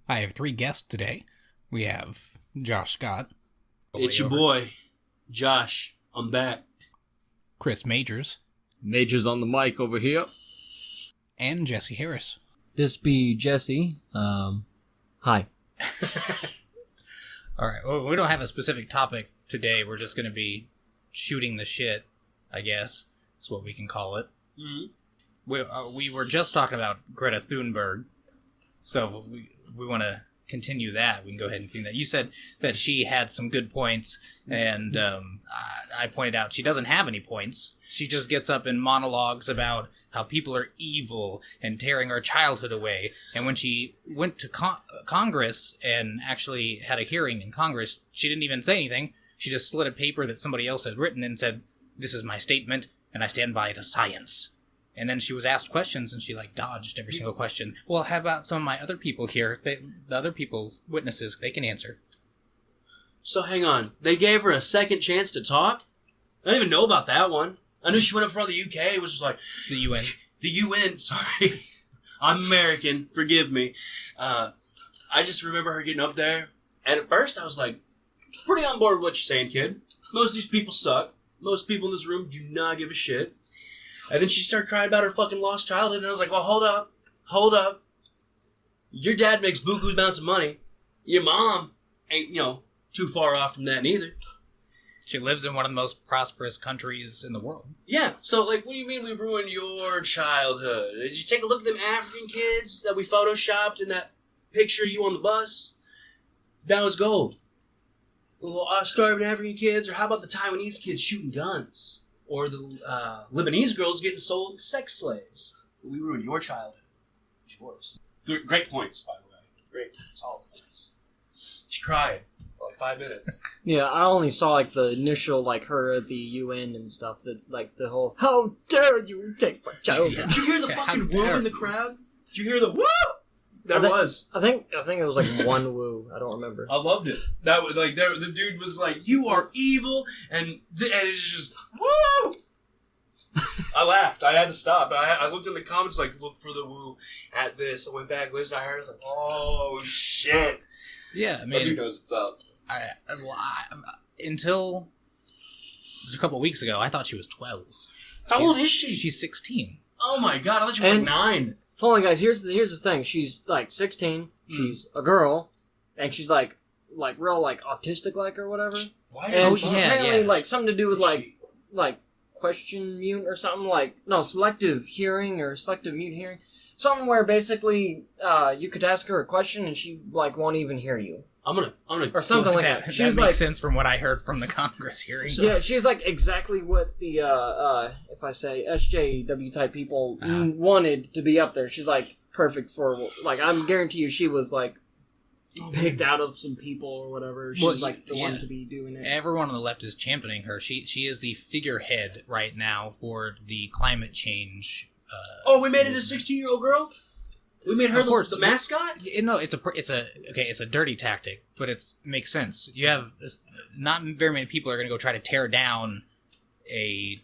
I have 3 guests today. We have Josh Scott. It's your boy, Josh. I'm back. Chris Majors. Majors on the mic over here. And Jesse Harris. This be Jesse. Hi. All right. Well, we don't have a specific topic today. We're just going to be shooting the shit, I guess. That's what we can call it. Mm-hmm. We were just talking about Greta Thunberg. So we want to continue that. We can go ahead and do that. You said that she had some good points, and I pointed out she doesn't have any points. She just gets up in monologues about how people are evil and tearing our childhood away. And when she went to Congress and actually had a hearing in Congress, she didn't even say anything. She just slid a paper that somebody else had written and said, "This is my statement, and I stand by the science." And then she was asked questions, and she, dodged every single question. Well, how about some of my other people here? The other people, witnesses, they can answer. So hang on. They gave her a second chance to talk? I don't even know about that one. I knew she went up in front of the UK. It was just like... The UN. The UN, sorry. I'm American. Forgive me. I just remember her getting up there. And at first, I was like, pretty on board with what you're saying, kid. Most of these people suck. Most people in this room do not give a shit. And then she started crying about her fucking lost childhood, and I was like, well, hold up. Your dad makes buku's amounts of money. Your mom ain't, too far off from that neither. She lives in one of the most prosperous countries in the world. Yeah, so, what do you mean we ruined your childhood? Did you take a look at them African kids that we photoshopped in that picture of you on the bus? That was gold. Well, starving African kids, or how about the Taiwanese kids shooting guns? Or the Lebanese girls getting sold as sex slaves. We ruined your childhood. It's yours. Great points, by the way. Great, solid points. She cried for 5 minutes. Yeah, I only saw the initial her at the UN and stuff. That the whole "How dare you take my child?" Did you hear the fucking woo in the crowd? Did you hear the woo? There was. I think it was one woo. I don't remember. I loved it. That was the dude was like, "You are evil," and it's just woo. I laughed. I had to stop. I looked in the comments look for the woo at this. I went back, listened. I heard. I was like, "Oh shit!" Yeah, I mean, that dude knows what's up. Until a couple of weeks ago, I thought she was 12. How old is she? She's 16. Oh my god! I thought she was 9. Hold on, guys. Here's the thing. She's 16. She's a girl, and she's real autistic or whatever. Why? And she's apparently something to do with question mute or something selective hearing or selective mute hearing. Something where basically you could ask her a question and she won't even hear you. I'm gonna or something like that. That makes sense from what I heard from the Congress hearing. Yeah, she's exactly what the if I say SJW type people wanted to be up there. She's perfect for I'm guarantee you she was picked out of some people or whatever. She's the one to be doing it. Everyone on the left is championing her. She is the figurehead right now for the climate change. We made it a 16-year-old girl. We made her the mascot. No, it's a dirty tactic, but it makes sense. You have not very many people are going to go try to tear down a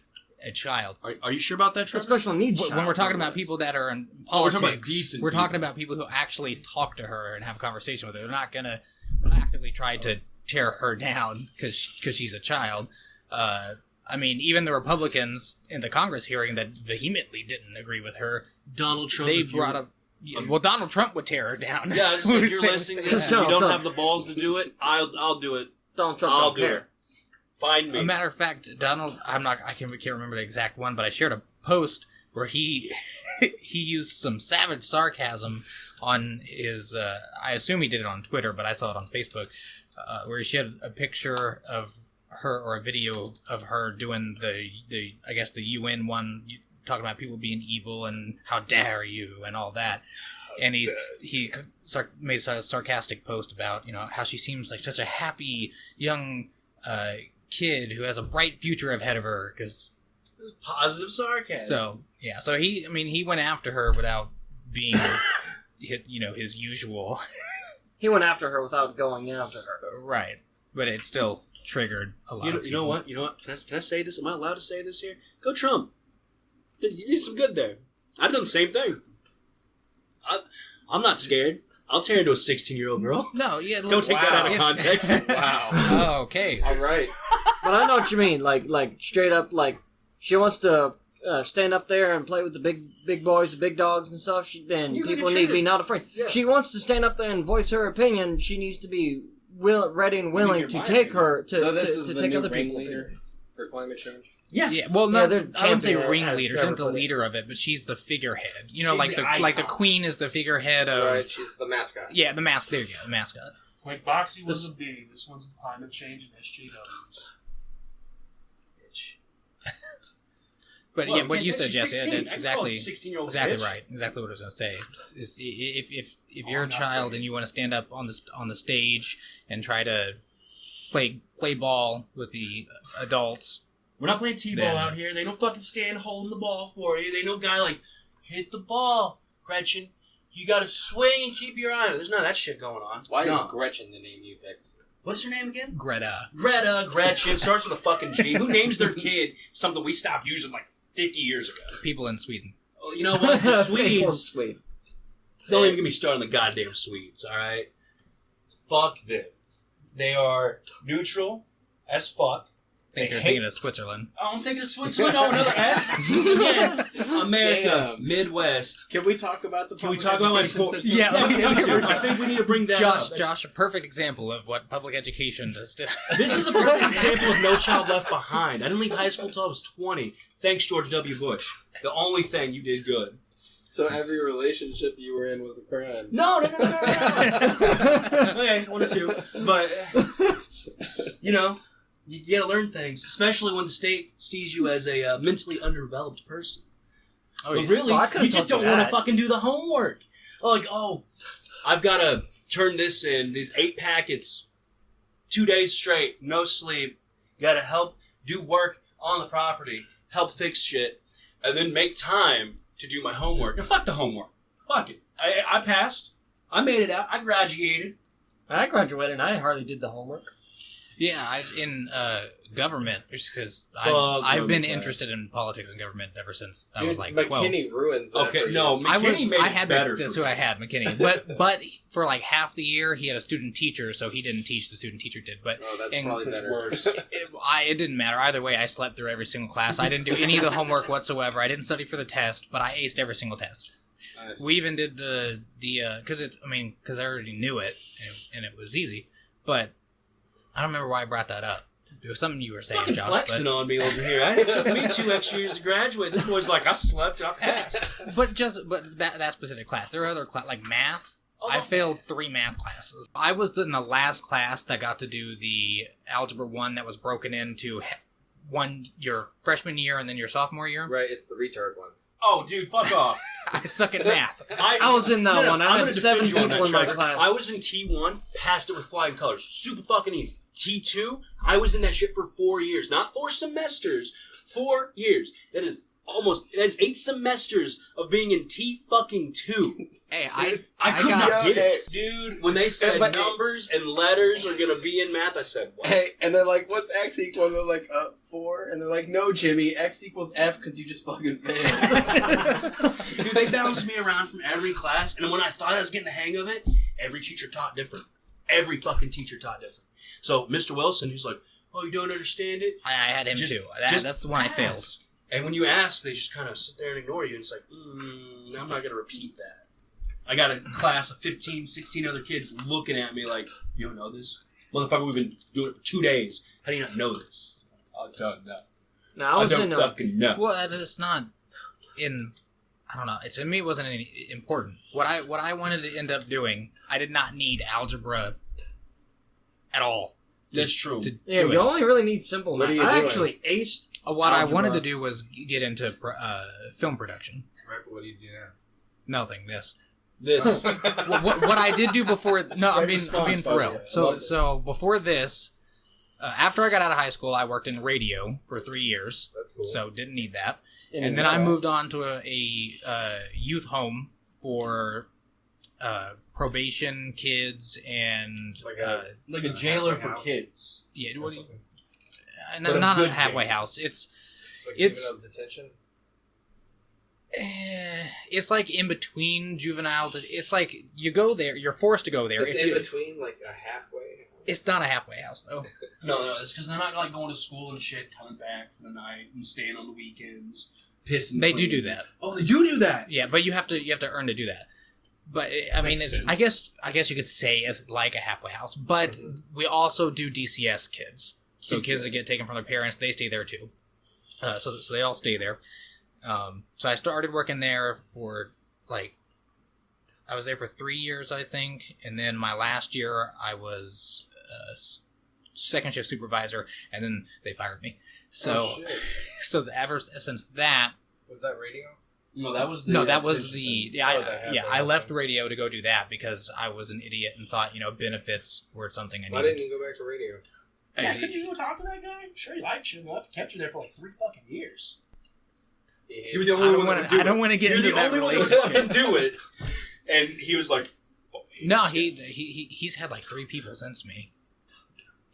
child. Are you sure about that, Trevor? A special needs child. When we're talking about people that are in politics, we're talking about decent we're talking about people who actually talk to her and have a conversation with her. They're not going to actively try to tear her down because she's a child. Even the Republicans in the Congress hearing that vehemently didn't agree with her, Donald Trump. They brought up. Well, Donald Trump would tear her down. Yeah, I was saying, you're listening to this. You don't have the balls to do it. I'll do it. Donald Trump I'll don't do care. it. Find me. A matter of fact, Donald, I can't remember the exact one, but I shared a post where he used some savage sarcasm on his. I assume he did it on Twitter, but I saw it on Facebook, where he shared a picture of her or a video of her doing the UN one. Talking about people being evil and how dare you and all that, and he made a sarcastic post about how she seems like such a happy young kid who has a bright future ahead of her because positive sarcasm. So he went after her without being his usual. He went after her without going after her. Right, but it still triggered a lot. You know what? Can I say this? Am I allowed to say this here? Go Trump. You did some good there. I've done the same thing. I'm not scared. I'll tear into a 16-year-old girl. No, yeah. Don't take that out of context. Wow. Oh, okay. All right. But I know what you mean. Like straight up, like she wants to stand up there and play with the big boys, the big dogs and stuff. Then You people can need to cheer. be not afraid. Yeah. She wants to stand up there and voice her opinion. She needs to be ready and willing hear to my take opinion. her to So this is the take new other people. ringleader for climate change? Yeah. Yeah, well, Yeah, no, they're I wouldn't say champion, ringleader. as She's not the Trevor put it. leader of it, but she's the figurehead. You know, She's like the the icon. queen is the figurehead of. Right, she's the mascot. Yeah, the mask. There you go, the mascot. Like Boxy was This- a B. This one's a climate change and SJWs. Bitch. But Well, yeah, what can't you say said, she's Jesse, 16. that's I can call exactly a 16-year-old exactly bitch. right. Exactly what I was going to say. Is if you're Oh, a not child for and you want to stand up on the stage and try to play ball with the adults. We're not playing T-ball Then- out here. They don't fucking stand holding the ball for you. They no guy like, hit the ball, Gretchen. You gotta swing and keep your eye on it. There's none of that shit going on. Why No. is Gretchen the name you picked? What's her name again? Greta. Greta, Gretchen, starts with a fucking G. Who names their kid something we stopped using like 50 years ago? People in Sweden. Oh, you know what? The People Swedes. Sweet. Don't even get me started on the goddamn Swedes, alright? Fuck them. They are neutral as fuck. I think They you're hate- thinking of Switzerland. I'm thinking of Switzerland. Oh, another S? Again, America, Damn. Midwest. Can we talk about the Can we public talk about my education point? system? Yeah. we need to. I think we need to bring that Josh, up. That's- Josh, a perfect example of what public education does to. This is a perfect example of No Child Left Behind. I didn't leave high school until I was 20. Thanks, George W. Bush. The only thing you did good. So every relationship you were in was a crime. No. Okay, one or two. But, you know, you gotta learn things, especially when the state sees you as a mentally underdeveloped person. Oh, But yeah. really, Well, I could've you just told don't you want to that. fucking do the homework. Like, I've got to turn this in, these 8 packets, 2 days straight, no sleep. Got to help do work on the property, help fix shit, and then make time to do my homework. And fuck the homework. Fuck it. I passed. I made it out. I graduated. I graduated and I hardly did the homework. Yeah, in government, because Fuck I've been government. interested in politics and government ever since I Dude, was like 12. McKinney ruins that Okay, for you. no, McKinney made I it had better that's for who me. I had, McKinney. But for like half the year, he had a student teacher, so he didn't teach. The student teacher did. But Oh, that's and- probably It's better. worse. it didn't matter either way. I slept through every single class. I didn't do any of the homework whatsoever. I didn't study for the test, but I aced every single test. Nice. We even did the because I already knew it and it was easy. But I don't remember why I brought that up. It was something you were saying, Fucking Josh. flexing on me over here. It took me 2 extra years to graduate. This boy's like, I slept, I passed. But that specific class. There are other like math. Oh, I failed 3 math classes. I was in the last class that got to do the Algebra 1 that was broken into your freshman year and then your sophomore year. Right, it's the retard one. Oh, dude, fuck off. I suck at math. I was in that one. I I'm had gonna 7 defend you on people that, in my Trevor. class. I was in T1, passed it with flying colors. Super fucking easy. T2, I was in that shit for 4 years. Not 4 semesters. 4 years. That is 8 semesters of being in T-fucking-2. Hey, I could got- not get Hey. it. Dude, when they said But- numbers and letters are gonna be in math, I said, what? Hey, and they're like, what's X equal? And they're like, 4. And they're like, no, Jimmy, X equals F because you just fucking failed. Dude, they bounced me around from every class, and when I thought I was getting the hang of it, every teacher taught different. Every fucking teacher taught different. So, Mr. Wilson, he's like, oh, you don't understand it? I had him Just- too. just That's the one I failed. ask. And when you ask, they just kind of sit there and ignore you, and it's like, I'm not going to repeat that. I got a class of 15, 16 other kids looking at me like, you don't know this? Motherfucker, we've been doing it for 2 days. How do you not know this? I don't know. No, I was don't in a, fucking know. Well, it's not in. I don't know. To me, it wasn't any important. What I wanted to end up doing, I did not need algebra at all. That's true. To yeah, do you it. only really need simple What math. are you I doing? actually aced. What I algebra. wanted to do was get into film production. Right, but what do you do now? Nothing. This. This. what I did do before. No, I'm Great being response, for real. by the way. I So love this. so before this, after I got out of high school, I worked in radio for 3 years. That's cool. So didn't need that. in And a- then I moved on to a youth home for probation kids and Like a- Like a jailer Halfway for house. kids. yeah, or something. But a not a good halfway thing. house. It's Like It's- juvenile detention. It's like in between juvenile. It's like you go there. You're forced to go there. It's If in you- between, like a halfway. It's not a halfway house though. No, it's because they're not like going to school and shit, coming back for the night and staying on the weekends, pissing. They do clean. that. Oh, they do that. Yeah, but you have to earn to do that. But I mean, Makes it's, sense. I guess you could say it's like a halfway house. But we also do DCS kids. So kids that get taken from their parents, they stay there too. So they all stay there. So I started working there for I was there for 3 years, I think, and then my last year I was second shift supervisor, and then they fired me. So Oh, shit. so ever since that. Was that radio? No, that was the. No, that was detention the center. I left radio to go do that because I was an idiot and thought benefits were something I needed. Why didn't you go back to radio? Yeah, could you go talk to that guy? I'm sure he liked you enough. He kept you there for like 3 fucking years. You were the I only don't one wanna- that would do I don't wanna get You're into the that only one that would relationship. fucking do it. And he was like, No, he's had like 3 people since me.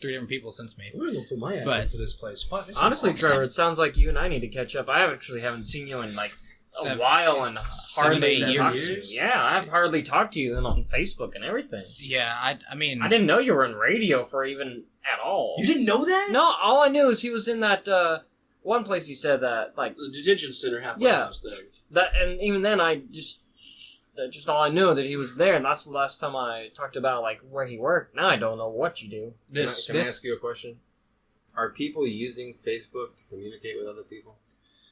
3 different people since me. I'm gonna go put my ad But- in for this place. Fuck, this Honestly, is Trevor, it sounds like you and I need to catch up. I actually haven't seen you in like a 7 while and hardly 7 talked to you. years? Yeah, I've hardly talked to you on Facebook and everything. Yeah, I mean, I didn't know you were in radio for even at all. You didn't know that? No, all I knew is he was in that one place. He said that like The detention center halfway Yeah. house thing. that, and even then I just all I knew that he was there, and that's the last time I talked about like where he worked. Now I don't know what you do. This. Can I this- ask you a question? Are people using Facebook to communicate with other people?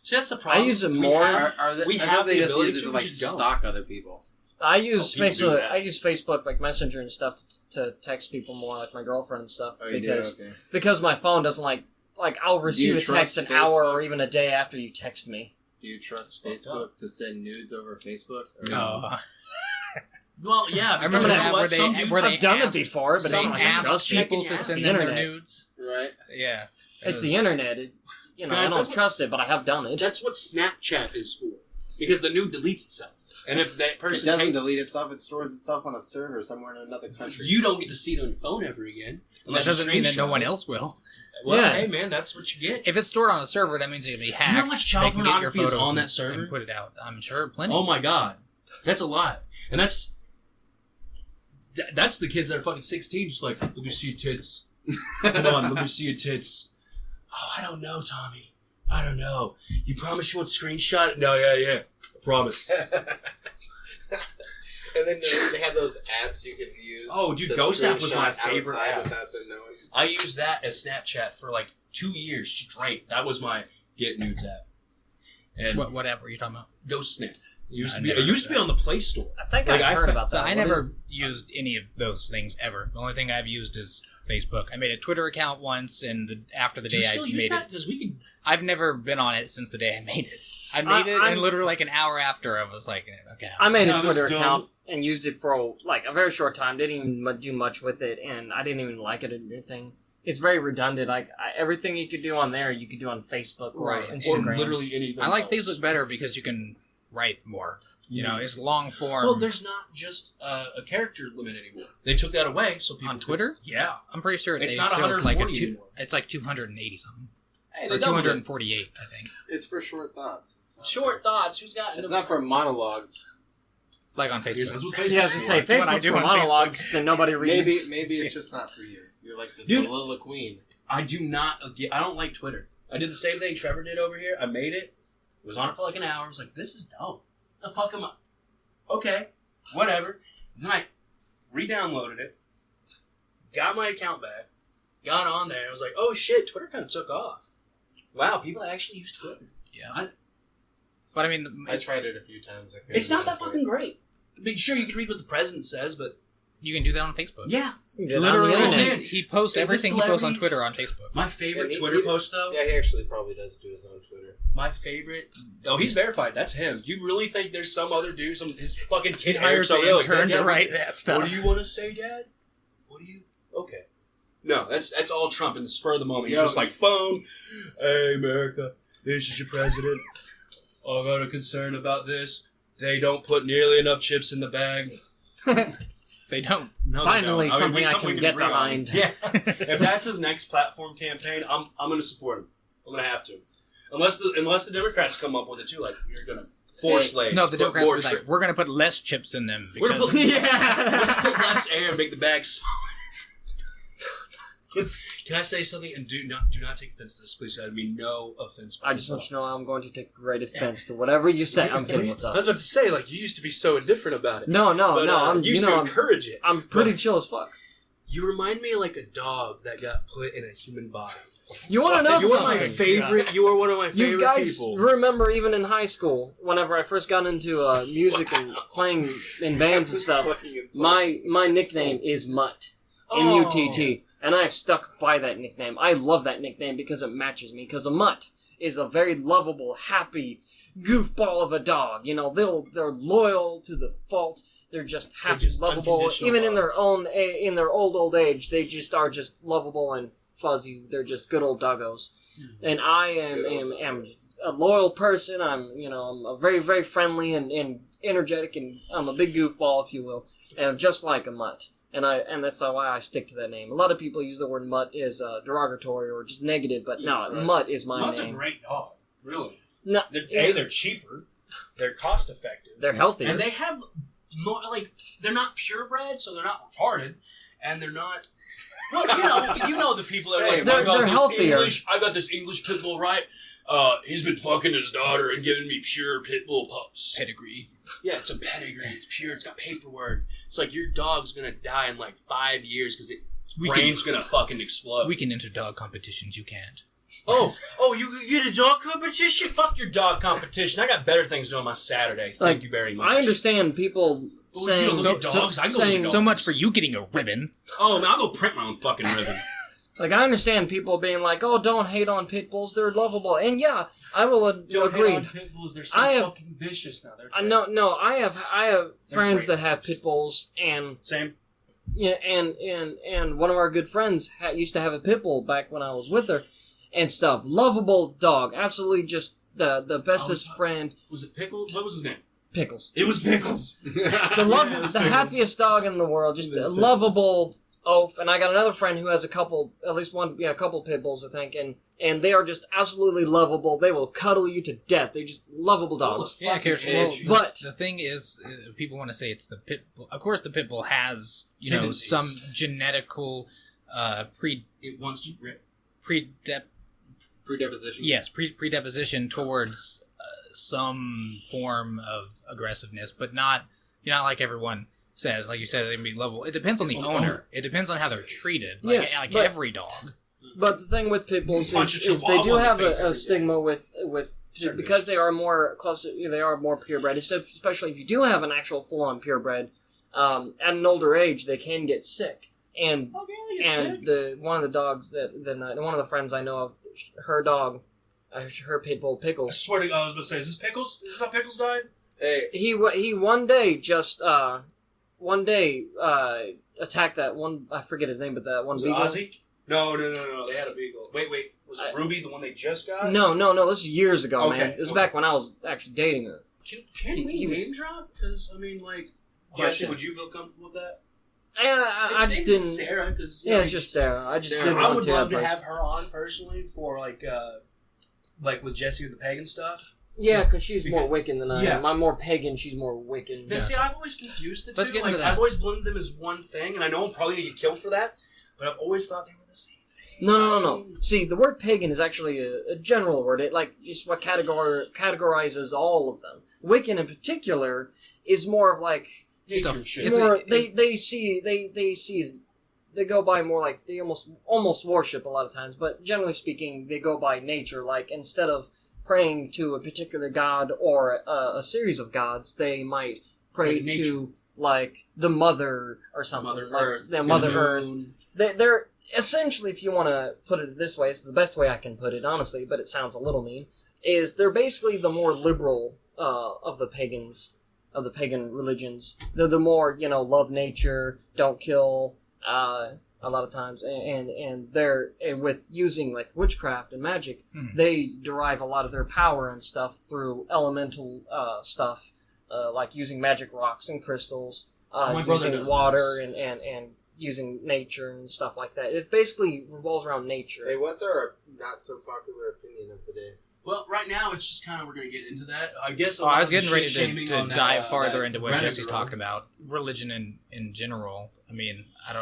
See, that's the I problem. use it We more. have- Are they, we I have thought they the just ability use it to, to we like just don't. stalk other people. I use people do Facebook. that. I use Facebook like Messenger and stuff to text people more, like my girlfriend and stuff. Oh, you because do? Okay. because my phone doesn't like I'll receive a text trust an hour Facebook? or even a day after you text me. Do you trust Fucked Facebook to send nudes over Facebook? Or no. Well, yeah. I remember because you know that what? where Some they dudes where they I've done asked- it before, but it's Some not like I asked trust you. people to Checking send the them their internet. nudes. Right? Yeah, It's the internet. I Guys, don't that's trust what's- it, but I have done it. That's what Snapchat is for. Because the nude deletes itself. And if that It person doesn't takes... delete itself. It stores itself on a server somewhere in another country. You don't get to see it on your phone ever again. that Unless you doesn't mean that no screenshot one it. else will. Well, Yeah. hey, man, that's what you get. If it's stored on a server, that means it can be hacked. Do you know how much child They can get your pornography is photos on that and- server? and put it out. I'm sure plenty. Oh, my God. That's a lot. And that's the kids that are fucking 16, just like, let me see your tits. Come on, let me see your tits. Oh, I don't know, Tommy. I don't know. You promise you won't screenshot it? No, yeah. I promise. And then they have those apps you can use. Oh, dude, to Ghost App was my screenshot favorite outside app. without them knowing. I used that as Snapchat for like 2 years straight. That was my get nudes app. And What app were you talking about? Ghost Snap. It used I to be. never It used to be heard on the Play Store. I think Like, I heard about So that. I What never used any of those things ever. The only thing I've used is Facebook. I made a Twitter account once, and after the Do day you I still use made that? it, Because we could. I've never been on it since the day I made it. I made it, I'm- and literally like an hour after, I was like, okay. I made No, a it was Twitter dumb. account and used it for like a very short time. Didn't even do much with it, and I didn't even like it or anything. It's very redundant. Like everything you could do on there, you could do on Facebook or Right. Or Or Instagram. literally anything. I like else. Facebook better because you can write more. You know, it's long form. Well, there's not just a character limit anymore. They took that away, so people on Twitter. Yeah. I'm pretty sure It's they not still like 140 anymore. it's like 280 something Hey, or they doubled it. 248, I think. It's for short thoughts. It's not Short thoughts. Who's got? It's not for monologues. Like on Here's- Facebook. that's what Facebook Yeah, as I is say, for. what I Facebook's do for on monologues that nobody reads. Maybe it's just not for you. You're like the Dude. soliloquy. I do not. I don't like Twitter. I did the same thing Trevor did over here. I made it. Was on it for like an hour. I was like, this is dumb. The fuck am I? Okay, whatever. Then I re-downloaded it, got my account back, got on there, and I was like, oh shit, Twitter kind of took off. Wow, people actually use Twitter. Yeah. But I mean, I tried it a few times. I couldn't It's not get that into fucking it. great. I mean, sure, you can read what the president says, but you can do that on Facebook. yeah. Literally, on the he- internet. he posts Is this everything he posts on celebrities? Twitter on Facebook. My favorite Yeah, Twitter post, though, Yeah, he actually probably does do his own Twitter. my favorite. Oh, he's verified. That's him. You really think there's some other dude, his fucking He kid hires Eric an Sorile, like, intern "Dad, to what- write that stuff. What do you want to say, Dad? What do you? Okay. No, that's all Trump in the spur of the moment. He's Yo. just like, phone. Hey, America, this is your president. I got a concern about this. They don't put nearly enough chips in the bag. They don't. No, they Finally, don't. I mean, something I something can we get agree on. behind. Yeah. If that's his next platform campaign, I'm going to support him. I'm going to have to. Unless the Democrats come up with it too, like, you're going to forced lays. No, the Put Democrats more were like, chips. we're going to put less chips in them. We're gonna Because put, Yeah. let's put less air and make the bag smaller. Can I say something? And do not take offense to this, please. I mean, no offense. I just want you to know I'm going to take great offense to whatever you say. I'm kidding. What's I up? was about to say, like, you used to be so indifferent about it. No, But, I'm you used you know to I'm, encourage it. I'm pretty But chill as fuck. You remind me of like a dog that got put in a human body. You want to know You are my something? favorite. You are one of my favorite You guys people. remember even in high school, whenever I first got into music and playing in bands and That's stuff, fucking insulting. my nickname is Mutt. Oh. M-U-T-T. And I've stuck by that nickname. I love that nickname because it matches me. Because a mutt is a very lovable, happy goofball of a dog. You know, they're loyal to the fault. They're just happy, just lovable. unconditional Even in love. their own, in their old age, they just are just lovable and fuzzy. They're just good old doggos. And I am a loyal person. I'm a very, very friendly and energetic, and I'm a big goofball, if you will. And I'm just like a mutt. And that's why I stick to that name. A lot of people use the word mutt as derogatory or just negative, but no, Right. mutt is my Mutt's name. a great dog, really. No, They're cheaper, they're cost effective, they're healthier. And they have more, like, they're not purebred, so they're not retarded, and they're not. Well, you know the people that are Hey, like, they're healthier. I got this English pit bull, right? He's been fucking his daughter and giving me pure pit bull pups. pedigree. Yeah, it's a pedigree. It's pure. It's got paperwork. It's like your dog's gonna die in like 5 years because its brain's gonna fucking explode. We can enter dog competitions. You can't. Oh, you get a dog competition? Fuck your dog competition. I got better things to do on my Saturday. Thank Like, you very much. I understand people Oh, you saying... don't look at dogs. I go saying- look at So dogs. much for you getting a ribbon. Oh man, I'll go print my own fucking ribbon. Like, I understand people being like, oh, don't hate on pit bulls, they're lovable. And yeah, I will agree. Pit bulls, they're so I have- fucking vicious now. They're No, I have friends great that have pit bulls, and Same. yeah, and one of our good friends used to have a pit bull back when I was with her, and stuff. Lovable dog, absolutely just the bestest Oh, friend. Was it Pickles? What was his name? Pickles, It was Pickles. the happiest dog in the world, just It was a Pickles. lovable oaf. And I got another friend who has a couple pit bulls, I think, and they are just absolutely lovable. They will cuddle you to death. They're just lovable dogs. Yeah, Fucking Kirsten, edgy. well, But the thing is, people want to say it's the pit bull. Of course, the pit bull has Tendencies. some genetical It wants to rip. Predeposition. towards some form of aggressiveness, but not like everyone says. Like you said, they can be lovable. It depends on the owner. It depends on how they're treated. Like, Yeah, like but- every dog. But the thing with pit bulls Punch a is they do chihuahua in have the face a every day. stigma with They're because they vicious. are more closer. They are more purebred. Especially if you do have an actual full on purebred, at an older age they can get sick. And one of the dogs one of the friends I know of, her dog, her pit bull I Pickles. swear to God, I was about to say, is this Pickles? Is this how Pickles died? Hey, He one day attacked that one. I forget his name, but that one Was it beagle. Ozzy? No. They had a beagle. Wait. Was it Ruby, the one they just got? No. This is years ago, Okay, man. This is okay. back when I was actually dating her. Can we He was- name drop? Because, I mean, like, Jesse, Question. would you feel comfortable with that? And I It's just it's didn't. Sarah, because Yeah, it's just Sarah. I just Sarah. didn't I want would to love to first. have her on personally for like with Jesse with the pagan stuff. Yeah, because she's more Because- Wiccan than I Yeah. am. I'm more pagan. She's more Wiccan. Now, see, I've always confused the two. Let's get into Like, that. I've always blended them as one thing, and I know I'm probably gonna get killed for that, but I've always thought they were the same thing. No. See, the word pagan is actually a general word. It like just what categorizes all of them. Wiccan in particular is more of like Nature a- shit. It's more. a- They go by more like they almost worship a lot of times, but generally speaking, they go by nature. Like instead of praying to a particular god or a series of gods, they might pray Like nature. to like the mother or something. Mother like Earth. the Mother the Earth. moon. They're essentially, if you want to put it this way, it's the best way I can put it, honestly, but it sounds a little mean. Is they're basically the more liberal of the pagans, of the pagan religions. They're the more love nature, don't kill. A lot of times, and they're with using like witchcraft and magic, Mhm. they derive a lot of their power and stuff through elemental stuff, like using magic rocks and crystals, My brother using does water this. and using nature and stuff like that. It basically revolves around nature. hey, what's our not so popular opinion of the day? Well, right now it's just kind of we're gonna get into that. I guess. I was getting ready to shit-shaming on dive that, farther that into what Reddit Jesse's girl. talking about, religion in general. I mean, I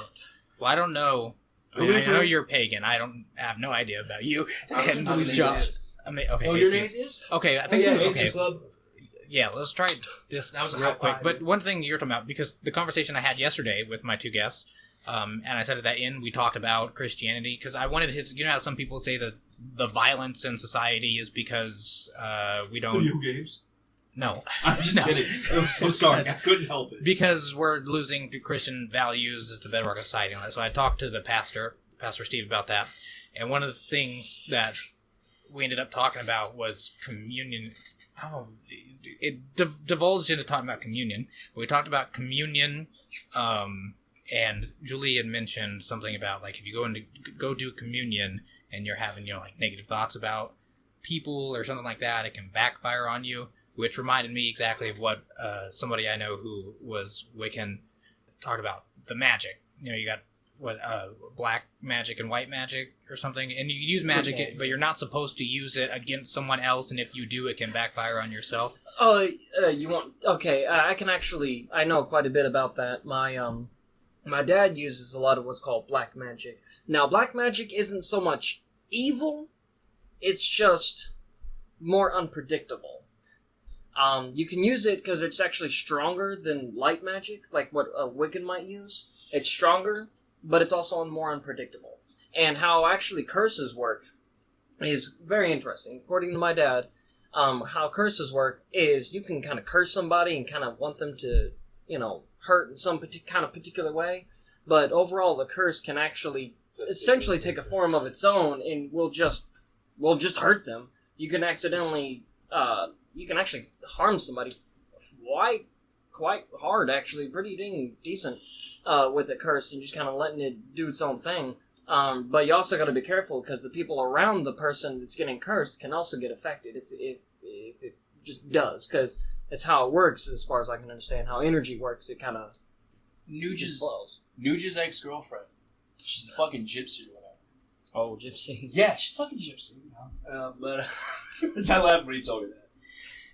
don't know. I, Are mean, we I know from- you're pagan. I have no idea about you. I'm an atheist. Okay. Oh, you're an atheist. atheist? Okay, I Oh, think yeah, okay. atheist club. Yeah, let's try this That was a real high quick. five. But one thing you're talking about, because the conversation I had yesterday with my two guests, and I said at that end, we talked about Christianity, because I wanted his, you know how some people say that the violence in society is because we don't... Video games. No. I'm just No. kidding. I was so sorry. I couldn't help it. Because we're losing Christian values as the bedrock of society. So I talked to the Pastor Steve, about that. And one of the things that we ended up talking about was communion. Oh, it divulged into talking about communion. But we talked about communion, and Julie had mentioned something about, like, if you go do communion and you're having, like, negative thoughts about people or something like that, it can backfire on you. Which reminded me exactly of what somebody I know who was Wiccan talked about, the magic. You got black magic and white magic or something, and you can use magic, Okay. but you're not supposed to use it against someone else, and if you do, it can backfire on yourself. Oh, you want? Okay, I can actually. I know quite a bit about that. My dad uses a lot of what's called black magic. Now, black magic isn't so much evil; it's just more unpredictable. You can use it because it's actually stronger than light magic, like what a Wiccan might use. It's stronger, but it's also more unpredictable. And how actually curses work is very interesting. According to my dad, how curses work is you can kind of curse somebody and kind of want them to, hurt in some kind of particular way. But overall, the curse can actually essentially take a form of its own and will just hurt them. You can accidentally, you can actually harm somebody quite hard, actually, pretty dang decent with a curse and just kind of letting it do its own thing. But you also got to be careful because the people around the person that's getting cursed can also get affected if it just does, because it's how it works as far as I can understand how energy works. It kind of just flows. Nuge's ex-girlfriend. She's a fucking gypsy or whatever. Oh, gypsy. Yeah, she's fucking gypsy. But I laughed when he told me that.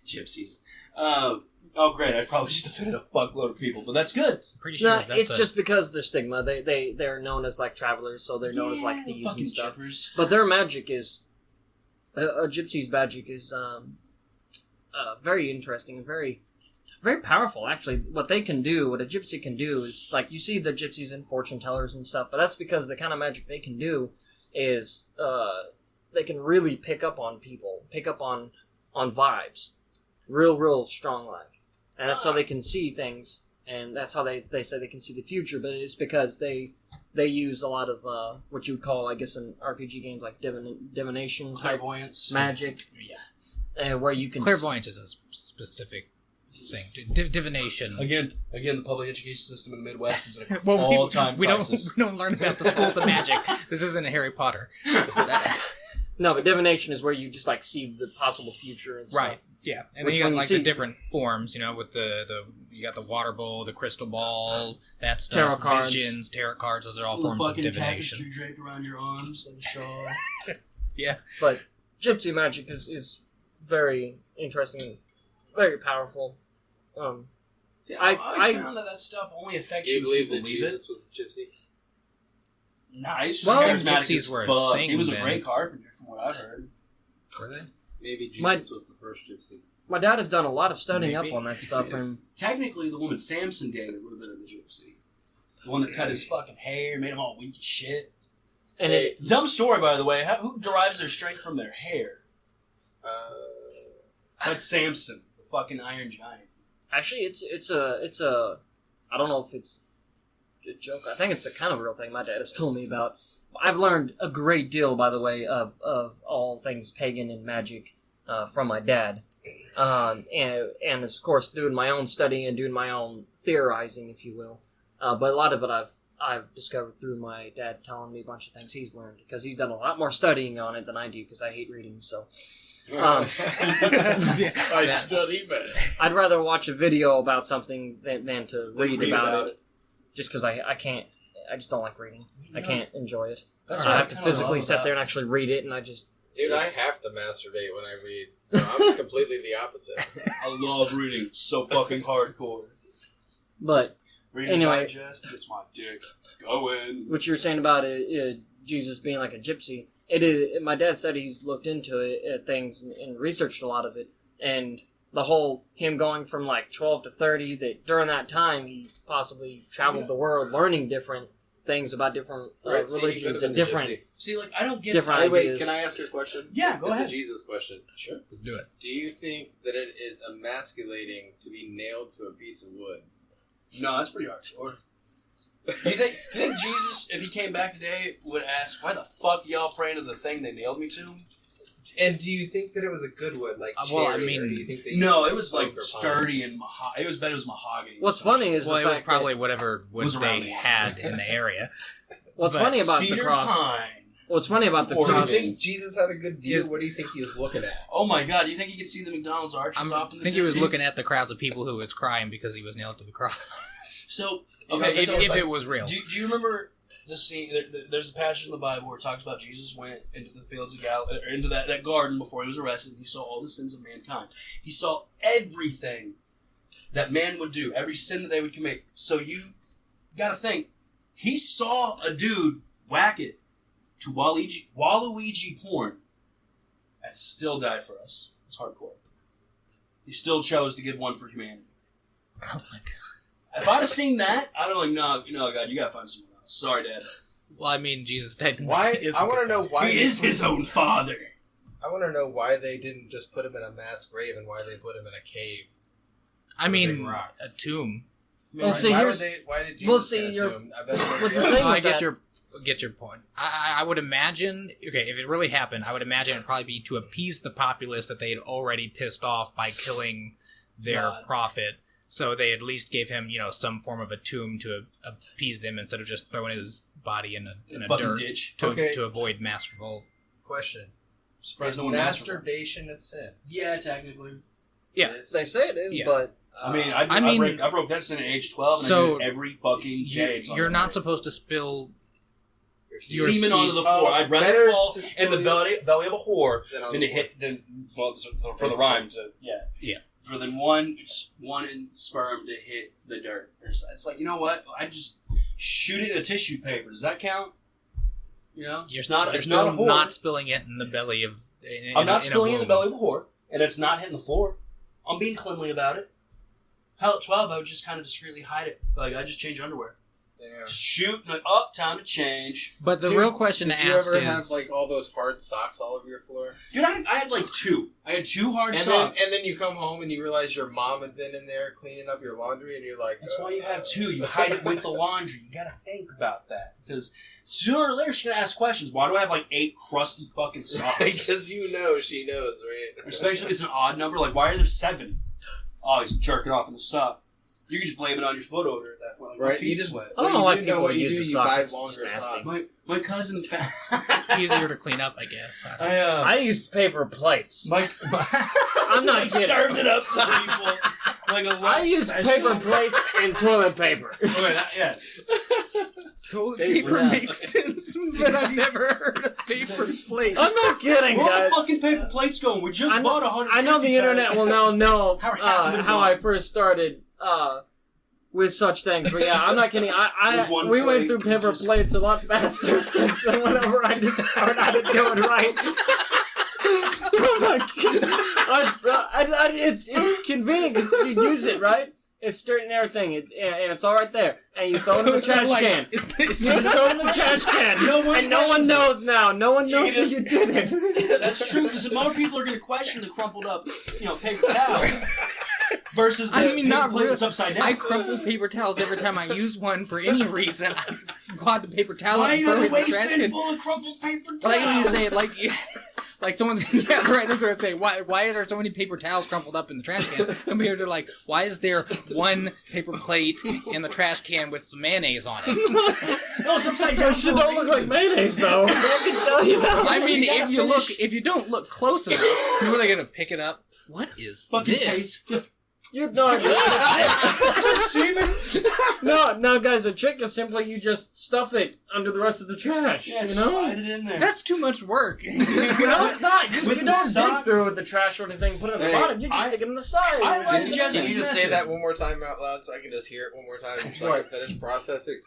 Gypsies. Oh, great. I probably just offended a fuckload of people, but that's good. Pretty sure No, that's it's just because of their stigma. They're known as like travelers, so they're known as like thieves fucking and stuff. chippers. But their magic is a gypsy's magic is very interesting and very powerful. Actually, what a gypsy can do is, like, you see the gypsies and fortune tellers and stuff, but that's because the kind of magic they can do is they can really pick up on people, pick up on vibes, real strong, like, and that's how they can see things. And that's how they say they can see the future, but it's because they use a lot of what you would call, I guess, in RPG games, like divination type Clairvoyance. magic, where you can clairvoyance is a specific thing. Divination. Again, the public education system in the Midwest is an Well, all-time we crisis. don't learn about the schools of magic. This isn't Harry Potter, No, but divination is where you just like see the possible future and stuff. right? Yeah, and Which then you when got you like see- the different forms. With the you got the water bowl, the crystal ball, that stuff. Tarot cards. Visions, tarot cards. Those are all Little forms of fucking divination. tapestry draped around your arms like a shawl. Yeah. But gypsy magic is very interesting, very powerful. See, I- I always found that stuff only affects Do you you believe if you that believe it. Jesus was a gypsy? Nah, he's just Well, charismatic gypsies as were a fuck. thing He was a then. great carpenter, from what I've heard. Were they? Maybe Jesus My- was the first gypsy. My dad has done a lot of studying Maybe. up on that stuff, Yeah. and Technically, the woman Samson dated would have been a gypsy. The one that cut his fucking hair, made him all weak as shit. it Dumb story, by the way. Who derives their strength from their hair? That's Samson, the fucking Iron Giant. actually it's a I don't know if it's a joke. I think it's a kind of real thing my dad has told me about. I've learned a great deal, by the way, of all things pagan and magic from my dad, and of course doing my own study and doing my own theorizing, if you will. But a lot of it I've discovered through my dad telling me a bunch of things he's learned, because he's done a lot more studying on it than I do, because I hate reading. So I study better. I'd rather watch a video about something than to read about it. Just because I can't, I just don't like reading. I can't enjoy it. That's I what have to kinda physically love sit about- there and actually read it, and Dude, I have to masturbate when I read, so I'm completely the opposite. I love reading. So fucking hardcore. But Reader's Anyway. Digest gets my dick going. what you were saying about Jesus being like a gypsy, it is. My dad said he's looked into things and researched a lot of it, and the whole him going from like 12 to 30. That during that time he possibly traveled the world, learning different things about different Right, see, he religions could've and been a different. gypsy. See, like, I don't get Different Hey, wait, ideas. can I ask you a question? Yeah, go it's ahead. a Jesus question. Sure. Let's do it. Do you think that it is emasculating to be nailed to a piece of wood? No, that's pretty hardcore. You think Jesus, if he came back today, would ask, why the fuck y'all praying to the thing they nailed me to? And do you think that it was a good wood, like well, I cherry, mean, or do you think they No, used it was oak like or pine? sturdy and it was mahogany. What's funny is Well, the it was fact probably whatever wood was around they the- had in the area. what's but funny about cedar the cross. pine. What's funny about the Or Do you cross. think Jesus had a good view? Is- What do you think he was looking at? Oh my god, do you think he could see the McDonald's arches I off in the think he was distance? looking at the crowds of people who was crying because he was nailed to the cross. So, You know, okay, if so if like- it was real. do you remember the scene? There's a passage in the Bible where it talks about Jesus went into the fields of Galilee, or into that garden before he was arrested. And he saw all the sins of mankind. He saw everything that man would do, every sin that they would commit. So you got to think, he saw a dude whack it to Waluigi porn, and still died for us. It's hardcore. He still chose to give one for humanity. Oh my god. If I'd have seen that, I'd have been like, no, God, you gotta find someone else. Sorry, Dad. Well, I mean, Jesus technically Why? is. I want to know why He they is put- his own father. I want to know why they didn't just put him in a mass grave and why they put him in a cave. I Big mean, rock. a tomb. Well, Why- see, why, here's- would they, why did Jesus well, see, get a you're- tomb? I bet they what's the did. thing I with get that- your point. I would imagine. Okay, if it really happened, I would imagine it'd probably be to appease the populace that they had already pissed off by killing their God. prophet. So they at least gave him, some form of a tomb to appease them instead of just throwing his body in a Fucking dirt ditch. Okay. avoid mass revolt. Question: Surprised Is no one asked for that. masturbation a sin? Yeah, technically. Yeah. It is? They say it is, Yeah. but I mean, I mean- I broke that sin at age 12, and I So, do it every fucking day. until You're I'm not married. supposed to spill Your your semen seed- onto the floor. Oh, I'd rather better fall to in spill the your- belly of a whore Then on than the to floor. hit for the Basically. rhyme to Yeah. for than one in sperm to hit the dirt. It's like, you know what? I just shoot it in a tissue paper. Does that count? You're it's not. You're It's still not a whore. not spilling it in the belly of. I'm not spilling it in the belly womb. of a whore, and it's not hitting the floor. I'm being cleanly about it. Hell, at 12, I would just kind of discreetly hide it. Like, I just change underwear. Damn. Just shoot, and like, up, time to change. But the Dude, real question Did to you ask ever is, have like all those hard socks all over your floor? Dude, I had like two. I had two hard And socks. then you come home and you realize your mom had been in there cleaning up your laundry, and you're like, That's why you have two. You hide it with the laundry. You gotta think about that. Because sooner or later, she's gonna ask questions. Why do I have like 8 crusty fucking socks? Because she knows, right? Especially if it's an odd number. Like, why are there 7? Oh, he's jerking off in the sock. You can just blame it on your foot odor at that point. Like, Right, repeat you just- sweat. I don't Well, know you why do know people what you use do, the you sock. buy It's longer nasty. socks. My cousin found... easier to clean up, I guess. I don't know. I used paper plates. I'm not I kidding. served it up to people like a I used paper plates and toilet paper. Okay, yes. Toilet paper paper Yeah. makes sense, but I've never heard of paper plates. I'm not kidding, Where are guys. the fucking paper plates going? We just I know- bought 100. I know the internet will now know How half of them how gone? I first started with such things. But yeah, I'm not kidding. There's one We went plate, through paper just- plates a lot faster since then whenever I discovered how to do it right. Oh my God. It's convenient because you use it, right? It's straight and everything, and it's all right there. And you throw it in the trash can. You just throw it in the trash can. No one's And no one questioning knows now. No one knows that just- you did it. That's true, because more people are going to question the crumpled up, paper towel versus the I mean, paper not plate really. that's upside down. I crumple paper towels every time I use one for any reason. I wad the paper towel Why and you throw have it a in the trash waistband can. full of crumpled paper towels? Like when you say it, like someone's yeah right. That's what I say. Why is there so many paper towels crumpled up in the trash can? Compared to like, why is there one paper plate in the trash can with some mayonnaise on it? No, it's upside down. That shit don't look like mayonnaise, though. I can tell you that. I mean, You gotta if you don't look close enough, you're really gonna pick it up. What is Fucking this? taste. You no, no, guys. A trick is simply you just stuff it under the rest of the trash. Yeah, you know, slide it in there. That's too much work. no, it's not. You With the don't sock- dig through with the trash or anything. Put it on the Hey, bottom. You just stick it in the side. I like Can Jesse's you just say method. that one more time out loud so I can just hear it one more time so I can finish processing?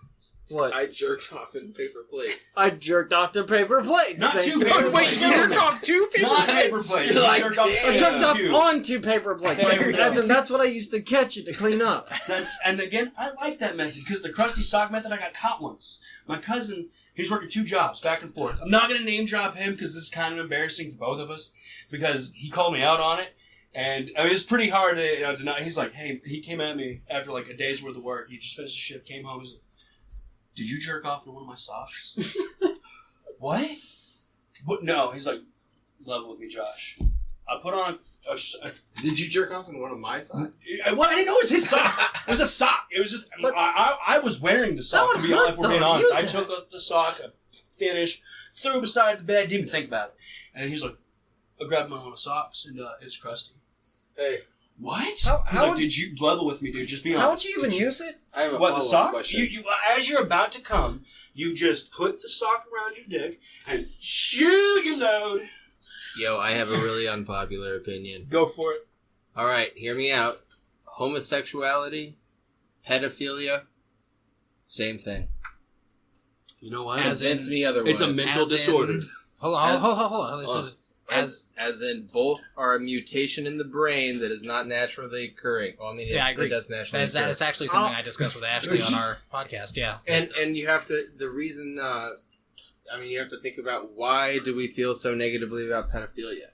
What? I jerked off in paper plates. I jerked off to paper plates. Not Thank two you. paper Wait, plates. you jerked off 2 people? Not paper plates. You're like, Jerk off damn. I jerked off two. onto paper plates. There we go. As in, that's what I used to catch it to clean up. And again, I like that method because the crusty sock method, I got caught once. My cousin, he's working 2 jobs back and forth. I'm not going to name drop him because this is kind of embarrassing for both of us because he called me out on it. And I mean, it's pretty hard to deny. He's like, hey, he came at me after like a day's worth of work. He just finished his shift, came home. He's like, did you jerk off in one of my socks? What? No. He's like, level with me, Josh. I put on a Did you jerk off in one of my socks? well, I didn't know it was his sock. It was a sock. It was just, But- I was wearing the sock, would to be hurt, honest, if we're being though. honest. Use I that. took up the sock, I finished, threw it beside the bed, didn't even think about it. And he's like, I grabbed one of my socks, and it's crusty. Hey, What? How He's like, would- did you level with me, dude? Just be honest. How would you even Did use it? I have a What, the follow-up sock? question. You, as you're about to come, you just put the sock around your dick and shoo your load. Yo, I have a really unpopular opinion. Go for it. All right, hear me out. Homosexuality, pedophilia, same thing. You know what? As Convince in- me otherwise. It's a mental As in- disorder. Hold on. As- Hold on. Listen. as in both are a mutation in the brain that is not naturally occurring. Well, I mean, Yeah, I it agree. does naturally occur. That's actually something I discussed with Ashley on our podcast. Yeah. And you have to, the reason, I mean, you have to think about why do we feel so negatively about pedophilia?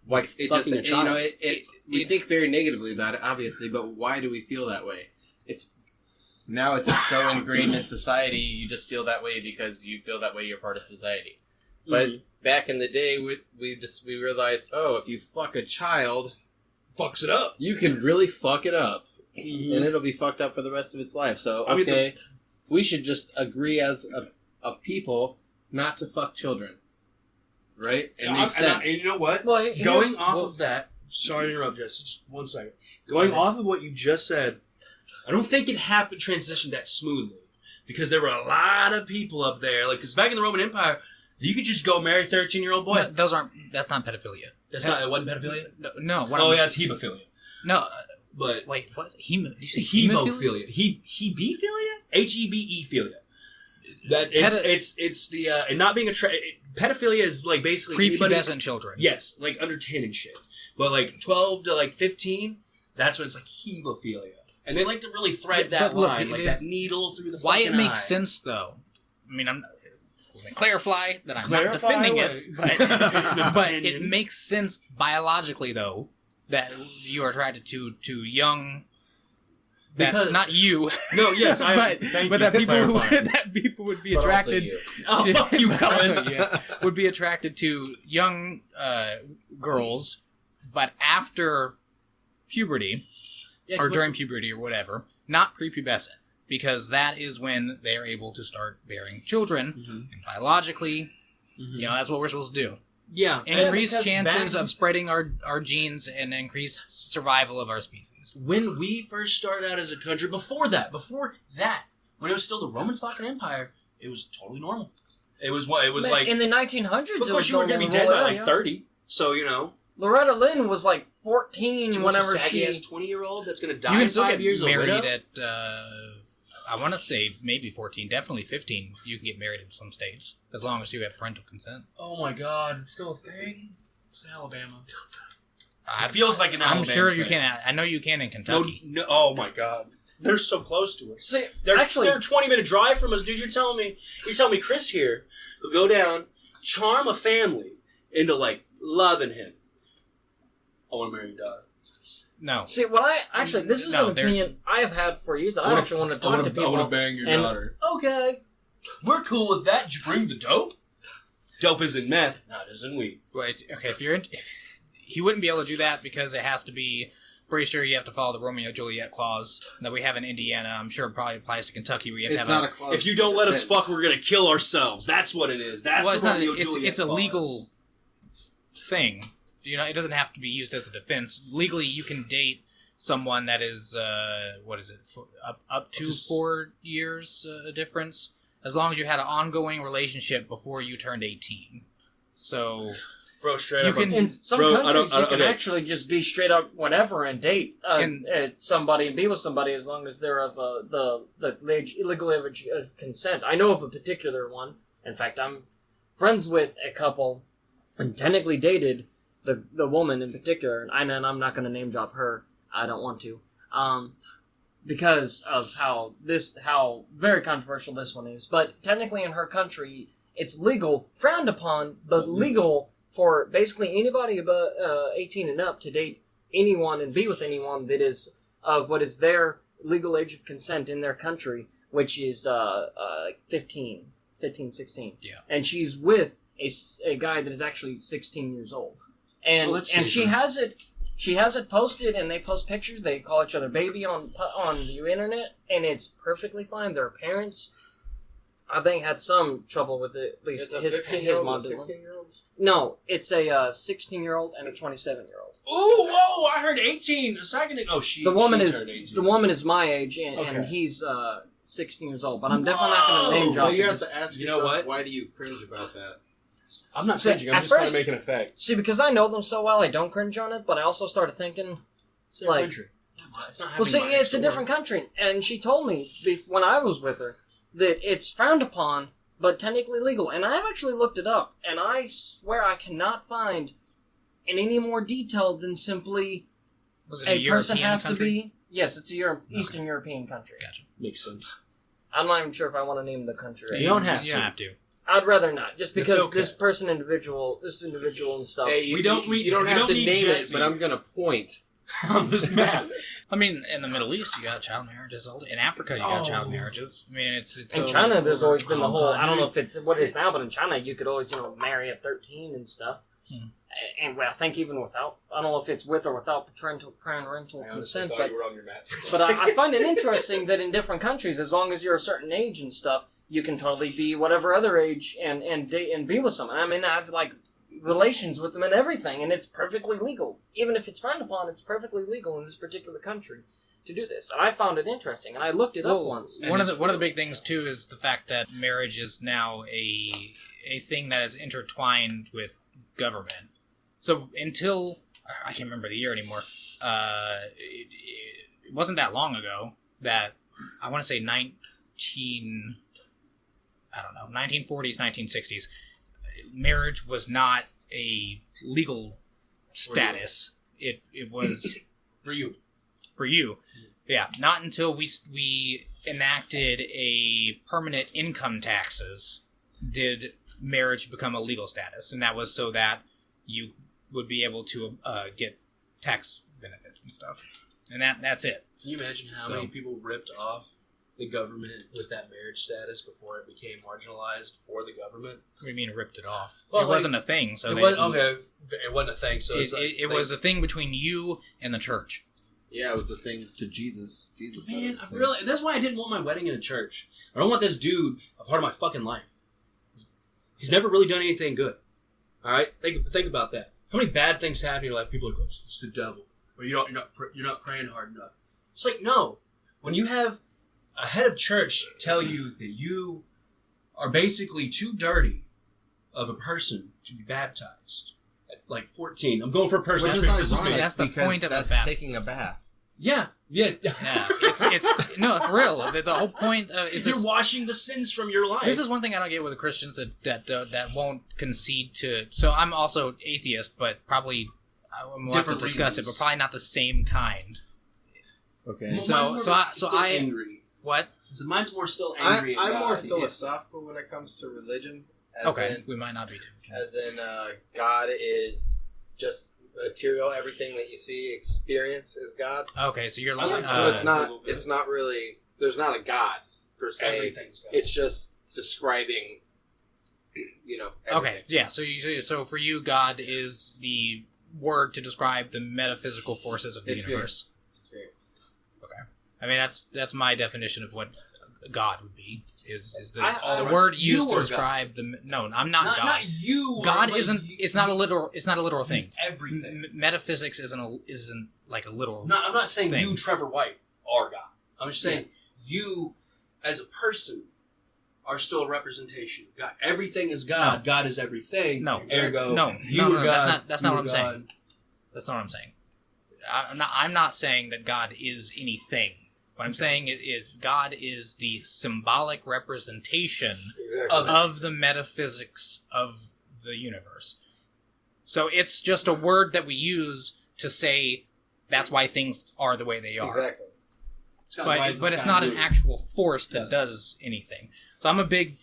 Like, it just, Fucking a you know, child. we think very negatively about it, obviously, but why do we feel that way? Now it's so ingrained in society, you just feel that way because you feel that way you're part of society. But back in the day, we realized, oh, if you fuck a child, Fucks it up. you can really fuck it up. Mm-hmm. And it'll be fucked up for the rest of its life. So, I mean, okay, we should just agree as a people not to fuck children. Right? It makes sense. And you know what? Well, Going off of that, sorry to interrupt, Jesse, just 1 second. Going off of what you just said, I don't think it happened transitioned that smoothly because there were a lot of people up there. Like, because back in the Roman Empire, you could just go marry a 13-year-old boy. No, that's not pedophilia. That's not. It wasn't pedophilia. No. What Oh I'm- yeah, it's hebophilia. No. But Wait. What? Did you say hemophilia? hebophilia. Hebephilia? Hebephilia. That it's the and not being pedophilia is like basically anybody- Prepubescent children. Yes, like under 10 and shit. But like 12 to like 15, that's when it's like hebophilia. And they like to really thread Yeah, that but look, line, like it- that needle through the Why fucking it makes eye. sense, though. I mean, I'm going to clarify that I'm Clarify not defending away. it, but, It's an but it opinion. makes sense biologically, though, that you are attracted to young. That, Because- not you, No, yes, I but, thank but you that for people clarifying. that people would be But also attracted. you. Oh, to- fuck you, Chris. also, yeah, would be attracted to young girls, but after puberty Yeah, or what's- during puberty or whatever, not prepubescent, because that is when they are able to start bearing children. Mhm. And biologically, Mhm. you know, that's what we're supposed to do. Yeah, Increase because chances back- of spreading our genes and increase survival of our species. when we first started out as a country, before that, when it was still the Roman fucking Empire, it was totally normal. It was what it was like. in the 1900s. Of it course, was you were going to be normal dead in by the like whole area. 30. So you know, Loretta Lynn was like 14 what's a whenever saggy she. ass 20-year-old that's going to die You can in still 5 get years. married a widow? at, I want to say maybe 14, definitely 15. You can get married in some states as long as you have parental consent. Oh my God, it's still a thing. It's Alabama. I- It feels like an I'm Alabama sure you thing. can. I know you can in No, Kentucky. no, oh my God, they're so close to us. See, They're actually, they're a 20-minute drive from us, dude. You're telling me Chris here will go down, charm a family into like loving him. I want to marry your daughter. No. see what I actually this is No, an they're- opinion I have had for years that I actually want to talk to people. I want to bang your and- daughter. Okay, we're cool with that. Did you bring the dope? Dope is in meth, not as in weed. Wait, okay, if he wouldn't be able to do that because it has to be. Pretty sure you have to follow the Romeo and Juliet clause that we have in Indiana. I'm sure it probably applies to Kentucky where you have It's to have not a clause. If you don't let us defense. fuck, we're gonna kill ourselves. That's what it is. That's well, the it's not. Romeo and Juliet It's a clause. legal thing. You know, it doesn't have to be used as a defense. Legally, you can date someone that is what is it up to 4 years difference, as long as you had an ongoing relationship before you turned 18. So Bro, straight You up. can- In some Bro, countries, you can okay. actually just be straight up whatever and date And- somebody and be with somebody as long as they're of the legal age of consent. I know of a particular one. In fact, I'm friends with a couple and technically dated the woman in particular, and I'm not going to name drop her. I don't want to, because of how very controversial this one is. But technically, in her country, it's legal, frowned upon, but legal for basically anybody above 18 and up to date anyone and be with anyone that is of what is their legal age of consent in their country, which is 15, 16. Yeah. And she's with a guy that is actually 16 years old. And Well, let's see, she bro. has it posted, and they post pictures. They call each other baby on the internet, and it's perfectly fine. Their parents, I think, had some trouble with it. At least It's a his 15-year-old mom and a did. 16-year-old? No, it's a 16-year-old and a 27-year-old. Ooh, whoa! I heard 18 a second ago. Oh, she. The woman she is turned 18. the woman is my age, and Okay. he's 16 years old. But I'm definitely not going to name Whoa! drop. Well, you have because- to ask You know yourself, what? why do you cringe about that? I'm not So, changing. I'm at just kind of first- making a fact. See, because I know them so well, I don't cringe on it. But I also started thinking, It's their Like- country. It's not well, see, happening it's a different country, and she told me when I was with her that it's frowned upon, but technically legal. And I've actually looked it up, and I swear I cannot find in any more detail than simply was it a a European person has country? to be. Yes, it's a Eastern European country. Gotcha. Makes sense. I'm not even sure if I want to name the country. You don't have You to. don't have to. I'd rather not, just It's because okay. this individual and stuff. Hey, We don't you don't we have don't to need name Jesse. it, but I'm going to point. On this map. I mean, in the Middle East, you got child marriages. In Africa, you got Oh. child marriages. I mean, it's in so- China, there's always been the Oh, whole. God, I don't know dude. if it's what it is now, but in China, you could always marry at 13 and stuff. Hmm. And well, I think even without, I don't know if it's with or without parental I honestly consent, thought but you were on your map for a But second. I find it interesting that in different countries, as long as you're a certain age and stuff, you can totally be whatever other age and date and be with someone. I mean, I have relations with them and everything, and it's perfectly legal. Even if it's frowned upon, it's perfectly legal in this particular country to do this. And I found it interesting, and I looked it up Well, once. And one of it's the big things too is the fact that marriage is now a thing that is intertwined with government. So until I can't remember the year anymore, it wasn't that long ago that I want to say 1940s, 1960s, marriage was not a legal status. It was For you. for you. Yeah, not until we enacted a permanent income taxes did marriage become a legal status, and that was so that you would be able to get tax benefits and stuff, and that's it. Can you imagine how So- many people ripped off the government with that marriage status before it became marginalized for the government? What do you mean ripped it off? Well, it wasn't a thing, so it they was didn't- okay. It wasn't a thing. So it's It was a thing between you and the church. Yeah, it was a thing to Jesus. Jesus said it Man, was a I thing. really. That's why I didn't want my wedding in a church. I don't want this dude a part of my fucking life. He's never really done anything good. All right, think about that. How many bad things happen in your life? People are like, oh, it's the devil, or you're not praying hard enough. It's like, no. When you have a head of church tell you that you are basically too dirty of a person to be baptized at like 14. I'm going for a person. Which is This is me. ironic That's the because point of the that's bath. taking a bath. Yeah. Yeah, it's no, for real. The whole point is You're this. washing the sins from your life. This is one thing I don't get with the Christians that won't concede to. So I'm also atheist, but probably we'll have to Different discuss it, reasons. but probably not the same kind. Okay. Well, So- mine more so I- still so I- angry. What? So mine's more still angry. I'm at more God. philosophical when it comes to religion. As Okay, in, we might not be. God is just material. Everything that you see, experience is God. Okay, so you're I like, like So it's a not. little bit. It's not really. There's not a God per se. Everything's God. It's just describing. Everything. okay, yeah. So for you, God is the word to describe the metaphysical forces of the Experience. universe. It's experience. I mean, that's my definition of what God would be. Is the I- word you used to are describe the? No, I'm not God. Not you. God but isn't. you- It's not a literal. It's not a literal he's thing. everything. Metaphysics isn't like a literal. No, I'm not saying thing. you, Trevor White, are God. I'm just saying you, as a person, are still a representation of God. Everything is God. No. God is everything. No. Ergo, No. you No, are no, God. that's not you what are I'm God. saying. That's not what I'm saying. I'm not saying that God is anything. What I'm saying is God is the symbolic representation Exactly. of the metaphysics of the universe. So it's just a word that we use to say that's why things are the way they are. Exactly. It's got Rise of But it's Sky not an Blue. actual force that It does anything. So I'm a big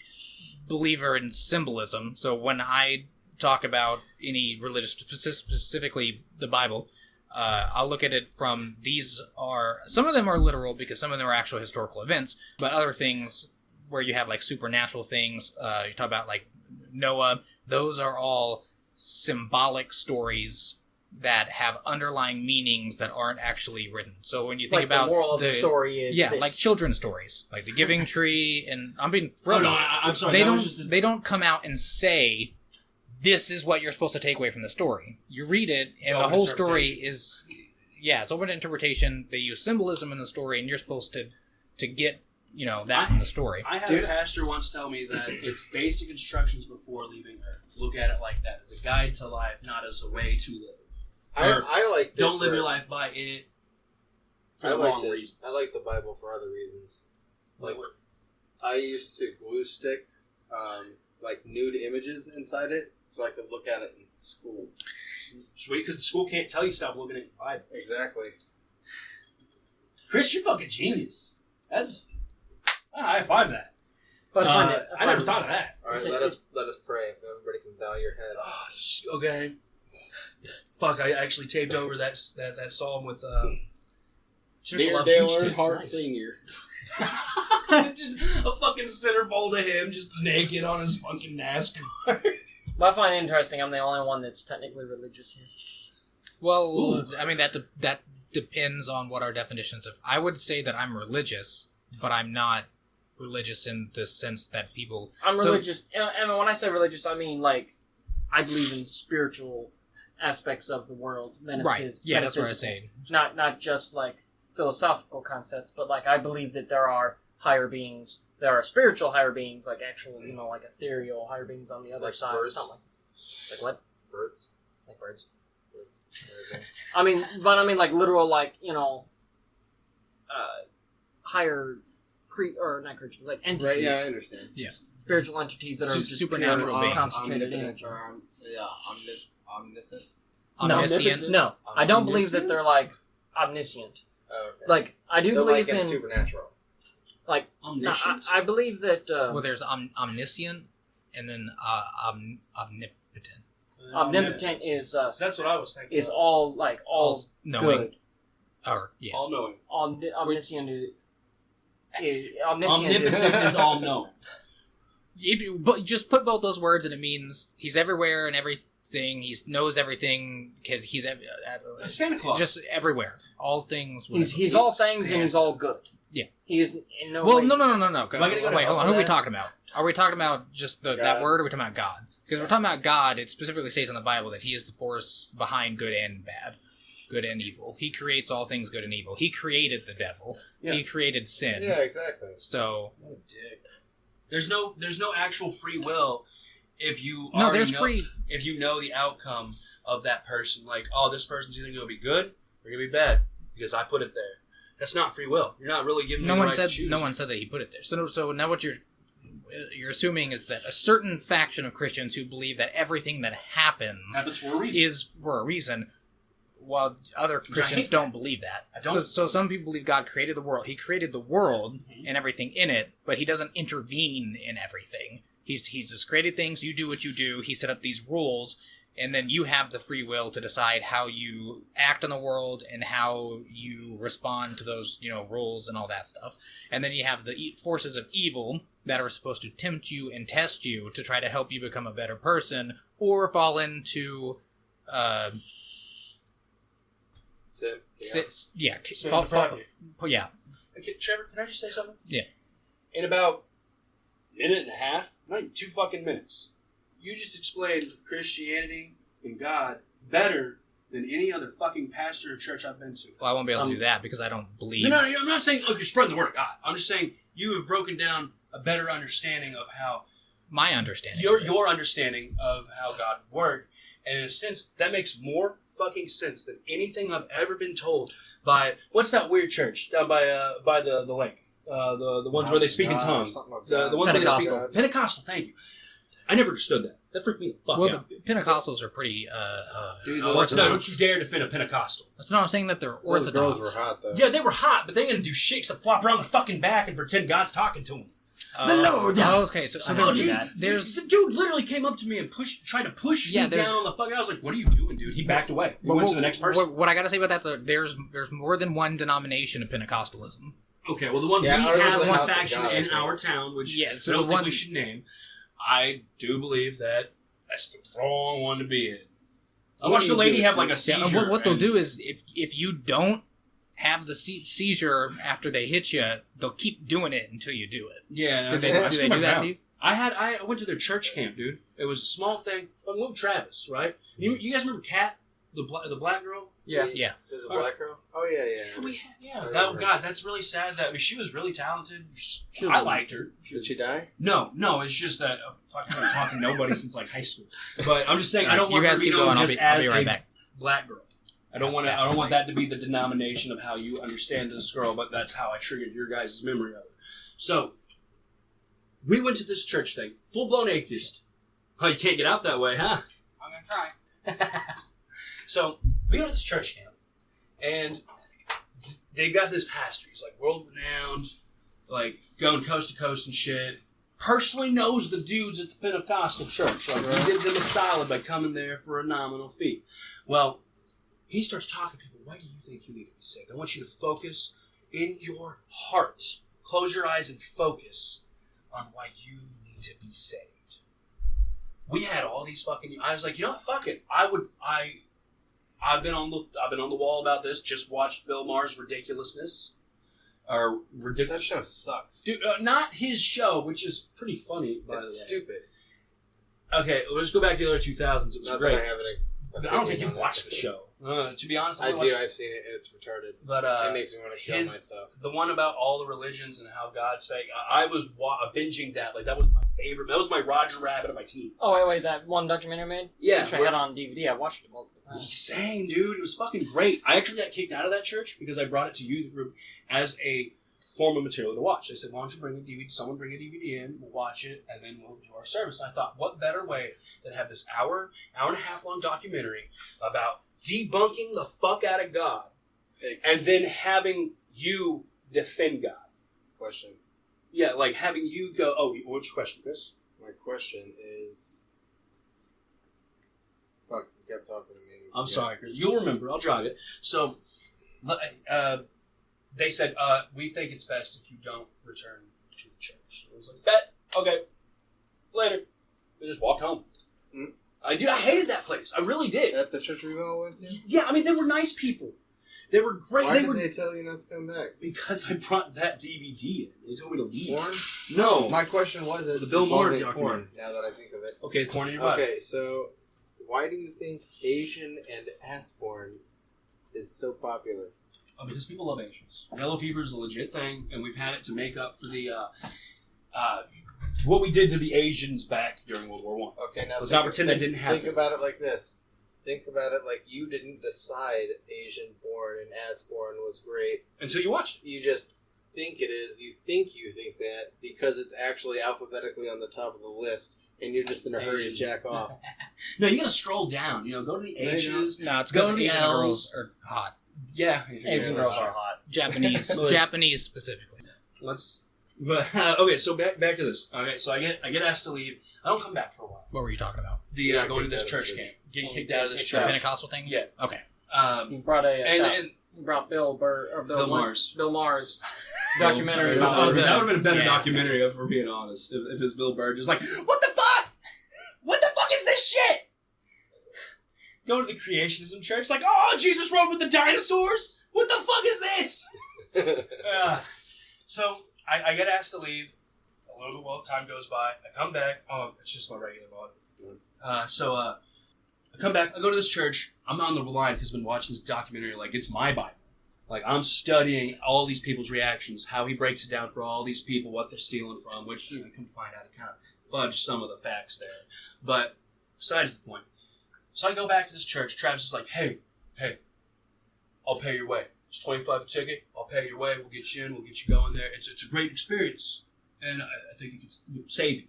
believer in symbolism. So when I talk about any religious, specifically the Bible, I'll look at it from some of them are literal because some of them are actual historical events, but other things where you have like supernatural things, you talk about like Noah, those are all symbolic stories that have underlying meanings that aren't actually written. So when you think Like about the moral of the story is this. like children's stories, like the Giving Tree, and I'm being Oh, thrilled. no, I'm sorry. They that was don't. just a- They don't come out and say, "This is what you're supposed to take away from the story." You read it, It's and the open whole story interpretation. is, it's open to interpretation. They use symbolism in the story, and you're supposed to get that from the story. I had Dude. a pastor once tell me that it's basic instructions before leaving Earth. Look at it like that, as a guide to life, not as a way to live. Or I like. Don't live your life by it for the wrong reasons. I like the Bible for other reasons. Like, I used to glue stick like nude images inside it so I could look at it in school. sweet, because the school can't tell you stop looking at your Bible. Exactly. Chris, you're fucking genius. That's I high five that. But I never thought of that. All right, let us pray. If everybody can bow your head. Oh, okay. Fuck! I actually taped over that song with Jennifer Dear Love Hewitt. Dale It's Earnhardt nice. Senior. Just a fucking centerfold of him, just naked on his fucking NASCAR. I find it interesting. I'm the only one that's technically religious here. Well, Ooh. I mean that depends on what our definitions of. I would say that I'm religious, but I'm not religious in the sense that people. I'm So- religious, and when I say religious, I mean like I believe in spiritual aspects of the world. Right. Yeah, that's what I was metaphysical. saying. Not just like philosophical concepts, but like I believe that there are higher beings. There are spiritual higher beings, like actual, like ethereal higher beings on the other Like side. Or birds? something. Like what? Birds. Like birds. Birds. There you go. I mean like literal, like higher or not creatures, like entities, Right. Yeah, I understand. spiritual entities that are just Supernatural pure beings. concentrated in. Omnipotent, or, omniscient. Omniscient. No, I don't believe Omniscient? that they're like omniscient. Oh, okay. Like I do They're believe like in in supernatural. no, Omniscient. I believe that Well, there's omniscient, and then omnipotent. omnipotent is So that's what I was thinking. is all like all knowing, good. or yeah. all knowing. Omniscient is Omnipotent is all knowing. If you just put both those words, and it means he's everywhere and everything. He knows everything. He's Santa Claus. just everywhere. All things. He's whatever. all things and he's all good. Yeah. He is in no Well, way. no. Am I gonna go Wait, hold off on. of Who are we that? talking about? Are we talking about just that God. word, or are we talking about God? Because we're talking about God, it specifically states in the Bible that He is the force behind good and bad, good and evil. He creates all things good and evil. He created the devil. Yeah. He created sin. Yeah, exactly. So What a dick. There's no actual free will if you no, already there's know, free. if you know the outcome of that person. Like, oh, this person's either going to be good or going to be bad because I put it there. That's not free will. You're not really giving me No the one right said. to choose. No one said that He put it there. So now what you're assuming is that a certain faction of Christians who believe that everything that happens happens for a reason. is for a reason, while other I Christians hate don't believe that. I don't. So some people believe God created the world. He created the world Mhm. and everything in it, but He doesn't intervene in everything. He's just created things. You do what you do. He set up these rules, and then you have the free will to decide how you act in the world and how you respond to those rules and all that stuff. And then you have the forces of evil that are supposed to tempt you and test you to try to help you become a better person or fall into Sin. yeah, Sin fall, depravity. yeah. Okay, Trevor, can I just say something? Yeah. in about a minute and a half, not even 2 fucking minutes, you just explained Christianity and God better than any other fucking pastor or church I've been to. Well, I won't be able to do that because I don't believe. No, I'm not saying, you're spreading the word of God. I'm just saying you have broken down a better understanding of how my understanding. your understanding of how God works. And in a sense, that makes more fucking sense than anything I've ever been told by, what's that weird church down by the lake? The ones where they speak in tongues. The ones where they speak. Pentecostal, thank you. I never understood that. That freaked me the fuck out. The Pentecostals are pretty. Don't you dare defend a Pentecostal. That's not saying that they're Well, the orthodox. girls were hot though. Yeah, they were hot, but they ain't gonna do shit except flop around the fucking back and pretend God's talking to them. The Lord. Okay, so There's the dude literally came up to me and tried to push me down on the fucking. I was like, "What are you doing, dude?" He backed away. He went to the next person. What I gotta say about that, there's more than one denomination of Pentecostalism. Okay, well, the one we have one faction in our town, which I don't think we should name. I do believe that that's the wrong one to be in. I watched a lady have like a seizure. What they'll do is, if you don't have the seizure after they hit you, they'll keep doing it until you do it. Yeah, do they do that to you? I went to their church camp, dude. It was a small thing. But little Travis, right? You guys remember Kat, the black girl? Yeah. There's a black girl? Oh, yeah. God, that's really sad. That she was really talented. I liked her. Did she die? No. It's just that I haven't talked to nobody since like high school. But I'm just saying, I don't want you her guys to be keep known going. just I'll as be right a back. black girl. I don't want that to be the denomination of how you understand this girl, but that's how I triggered your guys' memory of her. So, we went to this church thing, full blown atheist. Oh, you can't get out that way, huh? I'm gonna try. So, we go to this church camp, and they got this pastor. He's like world renowned, like going coast to coast and shit. Personally knows the dudes at the Pentecostal church. Like, he did them a solid by coming there for a nominal fee. Well, he starts talking to people. Why do you think you need to be saved? I want you to focus in your heart. Close your eyes and focus on why you need to be saved. We had all these fucking. I was like, you know what? Fuck it. I've been on the wall about this. Just watched Bill Maher's Ridiculousness. That show sucks. Dude, not his show, which is pretty funny. By the way, it's stupid. Okay, let's go back to the early 2000s. It was Not great. that I have any. I don't think you watched the show. To be honest, I do. I've seen it, and it's retarded. But it makes me want to kill myself. The one about all the religions and how God's fake. I was binging that. Like, that was my favorite. That was my Roger Rabbit of my teens. Oh, wait, that one documentary made? Yeah. Which I had on DVD. I watched it multiple times. Insane, dude. It was fucking great. I actually got kicked out of that church because I brought it to you, the group, as a form of material to watch. They said, why don't you bring a DVD? Someone bring a DVD in, we'll watch it, and then we'll do our service. And I thought, what better way than have this hour and a half long documentary about debunking the fuck out of God, and then having you defend God. Question. Yeah, like having you go. Oh, what's your question, Chris? My question is. Fuck, you kept talking to me. I'm sorry, Chris. You'll remember. I'll jog it. So, they said, we think it's best if you don't return to the church. I was like, bet. Okay. Later. I just walked home. Mm. I hated that place. I really did. At the church we all went to? Yeah, I mean, they were nice people. They were great. Why did they tell you not to come back? Because I brought that DVD in. They told me to leave. Porn? No. My question was The Bill Maher porn, documentary. now that I think of it. Okay, porn in your butt. Okay, so why do you think Asian and ass porn is so popular? Oh, because people love Asians. Yellow fever is a legit thing, and we've had it to make up for the what we did to the Asians back during World War One. Okay, now let's not pretend that didn't happen. Think about it like this. Think about it like you didn't decide Asian porn and ass porn was great until you watched it. You just think it is. You think that because it's actually alphabetically on the top of the list, and you're just in a hurry to jack off. No, you gotta scroll down. Go to the Asians. No, it's because Asian girls are hot. Yeah, Asian girls are hot. Japanese specifically. Okay, so back to this. Okay, so I get asked to leave. I don't come back for a while. What were you talking about? Going to this church camp, getting kicked out of this church. The Pentecostal thing. Yeah. Okay. You brought brought Bill Maher's documentary. That would have been a better documentary, if we're being honest. If it's Bill Burr just like, what the fuck? What the fuck is this shit? Go to the creationism church, like, oh, Jesus rode with the dinosaurs? What the fuck is this? So, I get asked to leave. A little bit time goes by. I come back. Oh, it's just my regular volume. So I come back. I go to this church. I'm on the line because I've been watching this documentary. Like, it's my Bible. Like, I'm studying all these people's reactions, how he breaks it down for all these people, what they're stealing from, which, you know, come to find out, it kind of fudge some of the facts there. But besides the point. So I go back to this church. Travis is like, hey, I'll pay your way. It's $25 a ticket. I'll pay your way. We'll get you in. We'll get you going there. It's a great experience. And I think it could save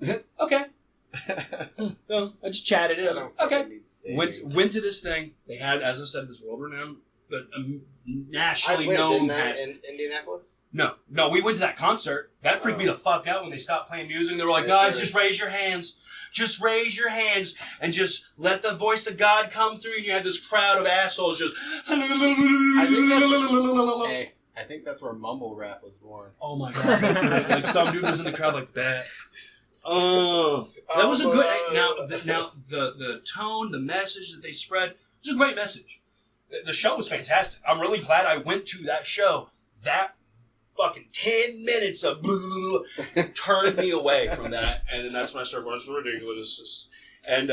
you. Okay. So I just chatted it. I was like, okay. Went to this thing. They had, as I said, this world-renowned, but nationally known. In Indianapolis? No, we went to that concert. That freaked me the fuck out when they stopped playing music. They were like, Yeah, guys, just raise your hands. Just raise your hands and just let the voice of God come through. And you had this crowd of assholes just... I think that's where mumble rap was born. Oh my God. Like some dude was in the crowd like that. Oh. That was a good... Now, the tone, the message that they spread, it was a great message. The show was fantastic. I'm really glad I went to that show. That fucking 10 minutes of turned me away from that. And then that's when I started going, it's ridiculous. And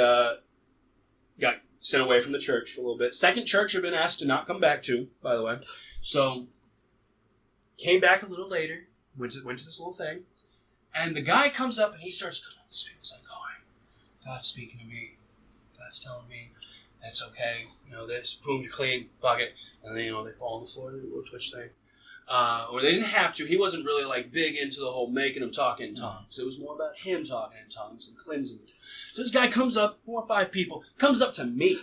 got sent away from the church for a little bit. Second church I've been asked to not come back to, by the way. So, came back a little later, went to this little thing. And the guy comes up and he starts going, he's like, oh, God's speaking to me. God's telling me that's okay. You know, this, boom, you're clean, fuck it. And then, you know, they fall on the floor, the little Twitch thing. Or they didn't have to. He wasn't really, like, big into the whole making them talk in tongues. It was more about him talking in tongues and cleansing it. So this guy comes up, 4 or 5 people, comes up to me.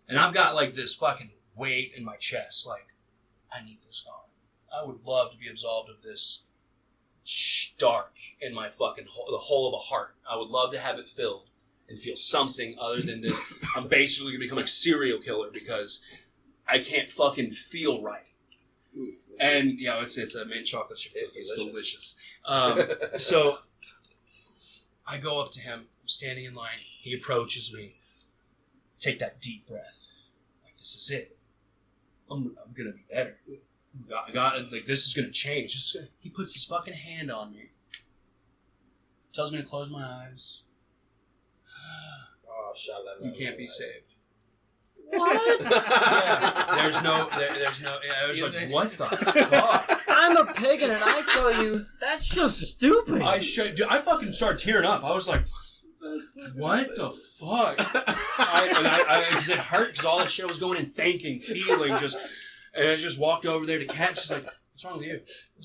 And I've got, like, this fucking weight in my chest. Like, I need this God. I would love to be absolved of this dark in my fucking hole, the hole of a heart. I would love to have it filled and feel something other than this. I'm basically going to become a serial killer because I can't fucking feel right. And, you know, it's a mint chocolate chip. It's delicious. So I go up to him. I'm standing in line. He approaches me. Take that deep breath. Like, this is it. I'm going to be better. Like, this is going to change. He puts his fucking hand on me. Tells me to close my eyes. Oh, you can't be saved. What? Yeah, there's no. Yeah, I was like, what the fuck? I'm a pagan, and I tell you, that's just stupid. I fucking started tearing up. I was like, what the fuck? Because it hurt because all that shit was going in, thinking, feeling, just, and I just walked over there to Kat. She's like, what's wrong with you?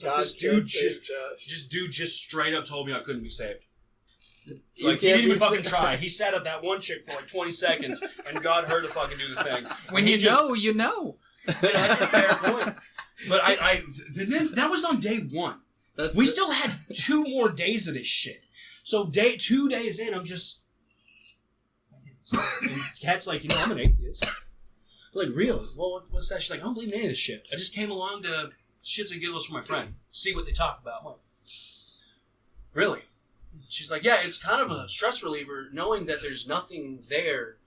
Like, this dude just straight up told me I couldn't be saved. Like, he didn't even fucking try. He sat at that one chick for like 20 seconds, and got her to fucking do the thing. When you know, you know. That's a fair point. But then that was on day 1. We still had 2 more days of this shit. So 2 days in, I'm just... And Kat's like, you know, I'm an atheist. I'm like, really? Well, what's that? She's like, I don't believe in any of this shit. I just came along to shits and giggles for my friend. See what they talk about. I'm like, really? She's like, yeah, it's kind of a stress reliever knowing that there's nothing there.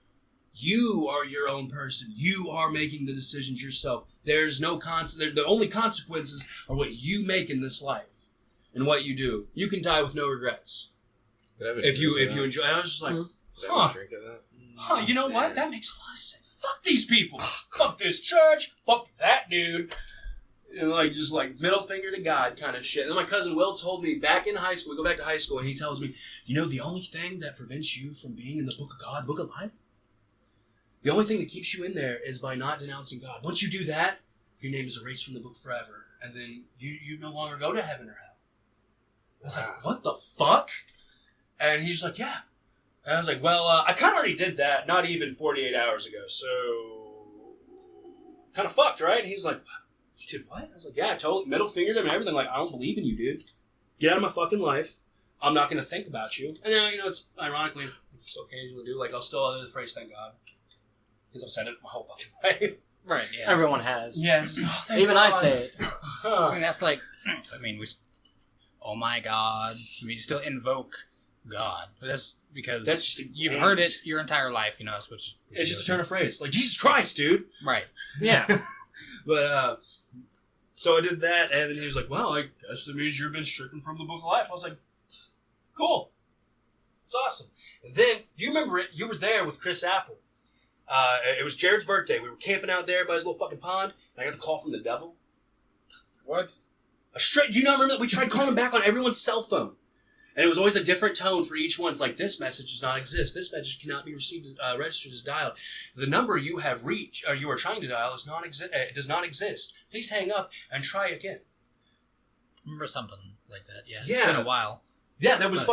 You are your own person. You are making the decisions yourself. There's no the only consequences are what you make in this life and what you do. You can die with no regrets. If you enjoy. And I was just like, you know what? That makes a lot of sense. Fuck these people. Fuck this church. Fuck that dude. And just middle finger to God kind of shit. And then my cousin Will told me back in high school, we go back to high school, and he tells me, you know, the only thing that prevents you from being in the book of God, book of life, the only thing that keeps you in there is by not denouncing God. Once you do that, your name is erased from the book forever. And then you no longer go to heaven or hell. I was like, what the fuck? And he's like, yeah. And I was like, well, I kind of already did that not even 48 hours ago. So, kind of fucked, right? And he's like, you did what? I was like, yeah, I totally middle fingered him and everything. Like, I don't believe in you, dude. Get out of my fucking life. I'm not going to think about you. And now, you know, it's ironically, I still occasionally do. Like, I'll still utter the phrase, thank God. Because I've said it my whole fucking life. Right, yeah. Everyone has. Yeah. Even God. I say it. I mean, that's like, oh my God. We still invoke God. But that's because you've heard it your entire life, you know. It's just a turn of phrase. Like, Jesus Christ, dude. Right. Yeah. But, So I did that, and then he was like, well, I guess that means you've been stricken from the Book of Life. I was like, cool. It's awesome. And then, you remember it, you were there with Chris Apple. It was Jared's birthday. We were camping out there by his little fucking pond, and I got the call from the devil. What? Do you not remember that? We tried calling back on everyone's cell phone. And it was always a different tone for each one. It's like, this message does not exist. This message cannot be received, registered as dialed. The number you have reached, or you are trying to dial, does not exist. Please hang up and try again. Remember something like that? Yeah, it's Yeah. been a while. Yeah, that was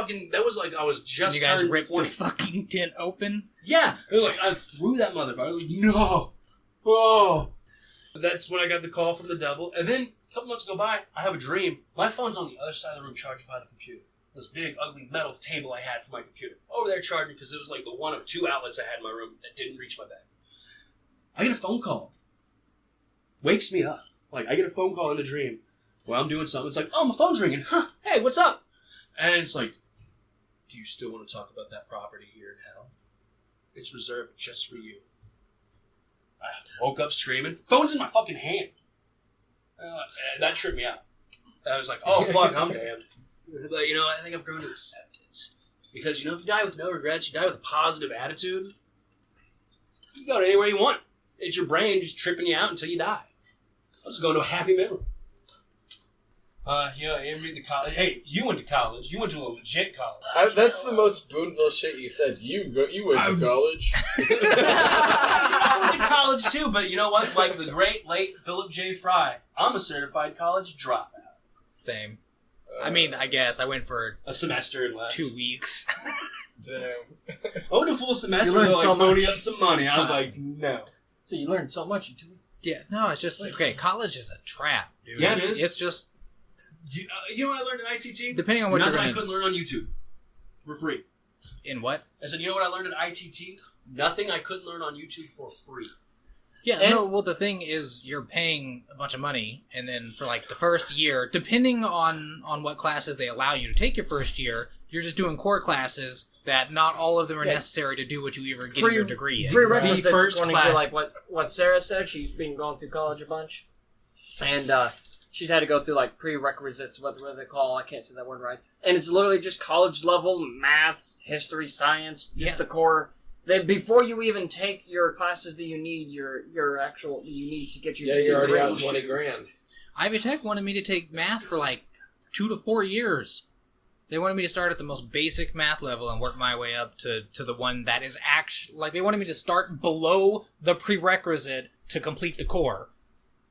like, I was And just you guys turned ripped 20. the fucking tent open. Yeah, they were like, I threw that motherfucker. I was like, no. Oh. That's when I got the call from the devil. And then, a couple months go by, I have a dream. My phone's on the other side of the room charged by the computer. This big, ugly metal table I had for my computer. Over there charging because it was like the one of 2 outlets I had in my room that didn't reach my bed. I get a phone call. Wakes me up. Like, I get a phone call in the dream while I'm doing something. It's like, oh, my phone's ringing. Huh, hey, what's up? And it's like, do you still want to talk about that property here in hell? It's reserved just for you. I woke up screaming. Phone's in my fucking hand. That tripped me out. I was like, oh, fuck, I'm damned. But, I think I've grown to accept it. Because, if you die with no regrets, you die with a positive attitude, you go anywhere you want. It's your brain just tripping you out until you die. I'll just go into a happy memory. The college. Hey, you went to college. You went to a legit college. That's the most Boonville shit you said. You went to college. I went to college too, but you know what? Like the great late Philip J. Fry, I'm a certified college dropout. Same. I mean, I guess I went for A semester and left. 2 weeks. Damn. I went a full semester You learned to so pony much. up some money. I was like, no. So you learned so much in 2 weeks. Yeah, no, it's just okay. College is a trap, dude. Yeah, it it's, is. It's just You know what I learned at ITT? depending on what Nothing you're I gonna couldn't learn on YouTube for free. in what. I said, you know what I learned at ITT? Nothing I couldn't learn on YouTube for free. Yeah, And- no. Well, the thing is, you're paying a bunch of money, and then for like the first year, depending on what classes they allow you to take your first year, you're just doing core classes that not all of them are Yeah. necessary to do what you ever get your degree in. Prerequisites The first going to class- like what Sarah said. She's been going through college a bunch, and she's had to go through like prerequisites, what they call. I can't say that word right. And it's literally just college level maths, history, science, just Yeah. the core. Before you even take your classes that you need, you need to get your Yeah, you're already degree. out 20 grand. Ivy Tech wanted me to take math for like 2 to 4 years. They wanted me to start at the most basic math level and work my way up to the one that is actually like they wanted me to start below the prerequisite to complete the core.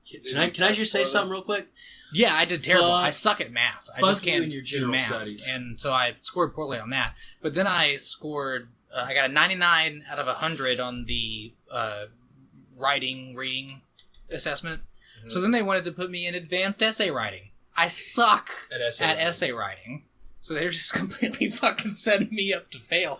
Can I just say something real quick? Yeah, I did terrible. Fuck- I suck at math. I fuck just you can't and your do general math, studies. and so I scored poorly on that. But then I scored. I got a 99 out of 100 on the reading assessment. So then they wanted to put me in advanced essay writing. I suck At at essay writing. So they're just completely fucking setting me up to fail.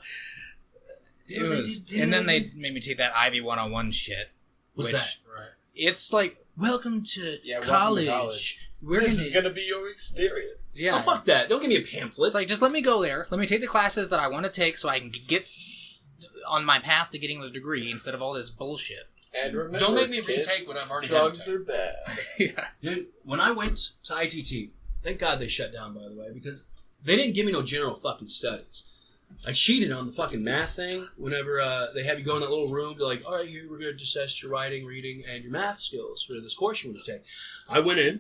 It was, and then they made me take that Ivy 101 shit. What's which that? Right. It's like, welcome to Yeah, college. welcome to college. We're This gonna, is going to be your experience. yeah. Oh, fuck that. Don't give me a pamphlet. It's like, just let me go there. Let me take the classes that I want to take so I can get on my path to getting the degree instead of all this bullshit. And remember, Don't make me kids, retake what I've already had to drugs take. are bad. Yeah. Dude, when I went to ITT, thank God they shut down, by the way, because they didn't give me no general fucking studies. I cheated on the fucking math thing whenever they have you go in that little room. They're like, all right, here, we're going to assess your writing, reading, and your math skills for this course you want to take. I went in.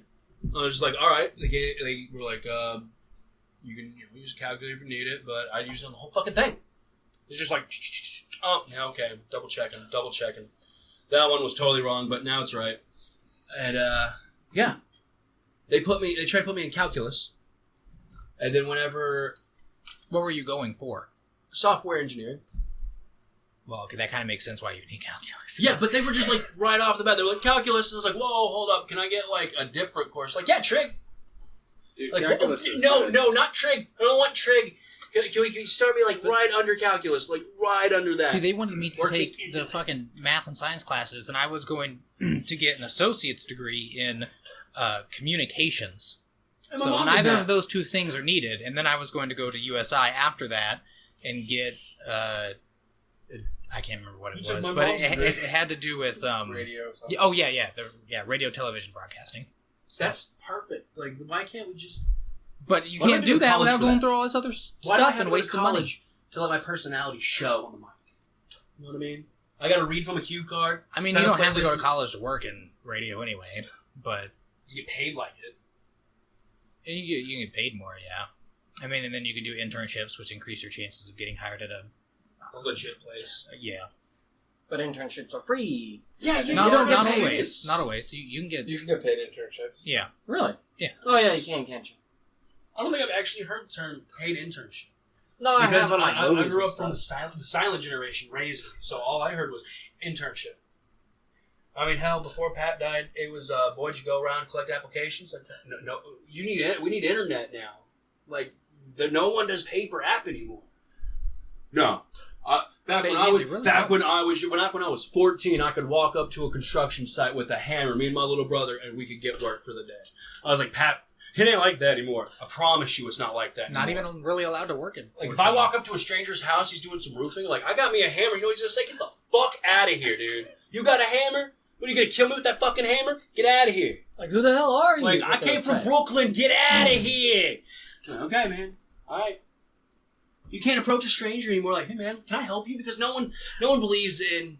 I was just like, all right. They were like, you can use a calculator if you need it, but I used it on the whole fucking thing. It's just like, oh, yeah, okay, double checking. That one was totally wrong, but now it's right. And, yeah. They tried to put me in calculus. And then whenever What were you going for? software engineering. Well, okay, that kind of makes sense why you need calculus. Yeah, but they were just like right off the bat. They were like calculus, and I was like, "Whoa, hold up! Can I get like a different course?" Like, yeah, trig. Dude, Like, calculus is no, good. no, not trig. I don't want trig. Can you start me like right under calculus, like right under that? See, they wanted me to Working take into the that. fucking math and science classes, and I was going to get an associate's degree in communications. And my So mom did neither that. of those two things are needed, and then I was going to go to USI after that and get I can't remember what it You took was, my but mom's it degree. had to do with Radio or something. oh yeah, radio television broadcasting. That's perfect. Like, why can't we just... But you Why do I can't go do to that college without for going that? through all this other Why do I stuff have and to go to wasting money. college to let my personality show on the mic? You know what I mean? I got to read from a cue card. I mean, set you a don't have to go to playlist. college to work in radio anyway, but You get paid like it. you can get paid more, yeah. I mean, and then you can do internships, which increase your chances of getting hired at a... A legit place. Yeah. But internships are free. Yeah, Not, don't get not paid. always. Not always. You can get... You can get paid internships. Yeah. Really? Yeah. Oh yeah, you can, can't you? I don't think I've actually heard the term paid internship. No, I Because have on like I movies grew and up from stuff. the silent generation raised me, so all I heard was internship. I mean, hell, before Pat died, it was, boy, did you go around and collect applications? Like, no, we need internet now. Like, no one does paper app anymore. No. Back when I was 14, I could walk up to a construction site with a hammer, me and my little brother, and we could get work for the day. I was like, Pat, it ain't like that anymore. I promise you it's not like that Not anymore. even really allowed to work in... Like, if I walk up to a stranger's house, he's doing some roofing, like, I got me a hammer, you know what he's gonna say? Get the fuck out of here, dude. You got a hammer? What, are you gonna kill me with that fucking hammer? Get out of here. Like, who the hell are you? Like, is what I they came would from say. Brooklyn, get out of here. Okay, man. Alright. You can't approach a stranger anymore like, hey, man, can I help you? Because no one believes in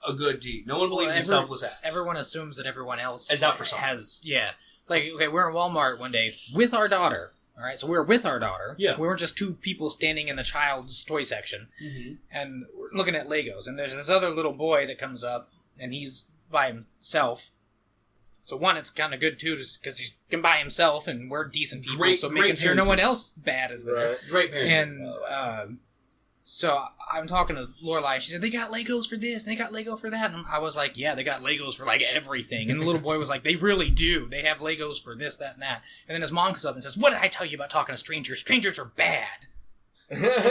a good deed. No one believes in selfless act. Everyone assumes that everyone else Is out for something. has... Yeah. Like, okay, we're in Walmart one day with our daughter. All right, so we're with our daughter. Yeah. We weren't just two people standing in the child's toy section. Mm-hmm. And we're looking at Legos. And there's this other little boy that comes up, and he's by himself. So one, it's kind of good, too, because he can by himself, and we're decent people, Great- so great making sure no parenting. one else bad is there. Right. Great parenting. And so I'm talking to Lorelai. She said, they got Legos for this, and they got Lego for that. And I was like, yeah, they got Legos for, like, everything. And the little boy was like, they really do. They have Legos for this, that, and that. And then his mom comes up and says, what did I tell you about talking to strangers? Strangers are bad.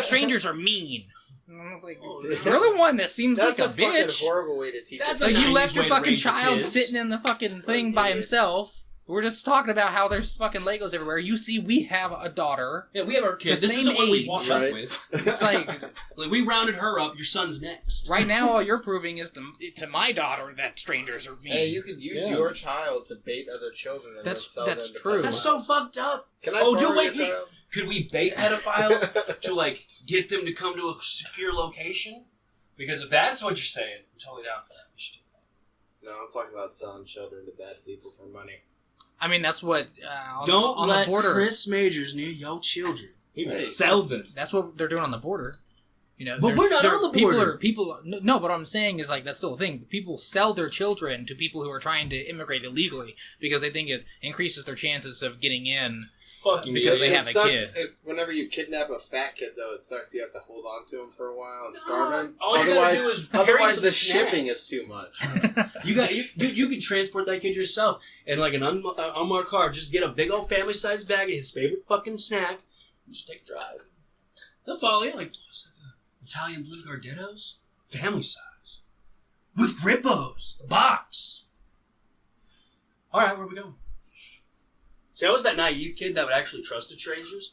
Strangers are mean. And I was like, you're the one that seems That's like a fucking bitch. horrible way to teach That's it. a Like, you 90s left your way to fucking raise your child kids. sitting in the fucking thing by himself. We're just talking about how there's fucking Legos everywhere. You see, we have a daughter. Yeah, we have our kids. The This isn't same what we age, walked right? up with. It's like, Like, we rounded her up. Your son's next. right now, all you're proving is to my daughter that strangers are mean. Hey, you could use Yeah. your child to bait other children and That's- then sell that's them to true. That's pedophiles. so fucked up. Can I Oh, borrow do wait, your wait. child? Could we bait pedophiles to, like, get them to come to a secure location? Because if that's what you're saying, I'm totally down for that. We should do that. No, I'm talking about selling children to bad people for money. I mean, that's what Don't on let the border. Chris Majors near your children. He will Hey. sell them. That's what they're doing on the border. You know, But we're not on the border. People no, but what I'm saying is like that's still a thing. People sell their children to people who are trying to immigrate illegally because they think it increases their chances of getting in. Fucking Because they it have a sucks kid. whenever you kidnap a fat kid, though, it sucks. You have to hold on to him for a while and starve him. All you gotta do is carry Otherwise, some the shipping snacks. is too much. Dude, you can transport that kid yourself in like an unmarked car. Just get a big old family sized bag of his favorite fucking snack and just take a drive. They'll follow you like, what's that, the Italian blue Gardettos? Family size. With Grippos, the box. Alright, where are we going? See, I was that naive kid that would actually trust strangers.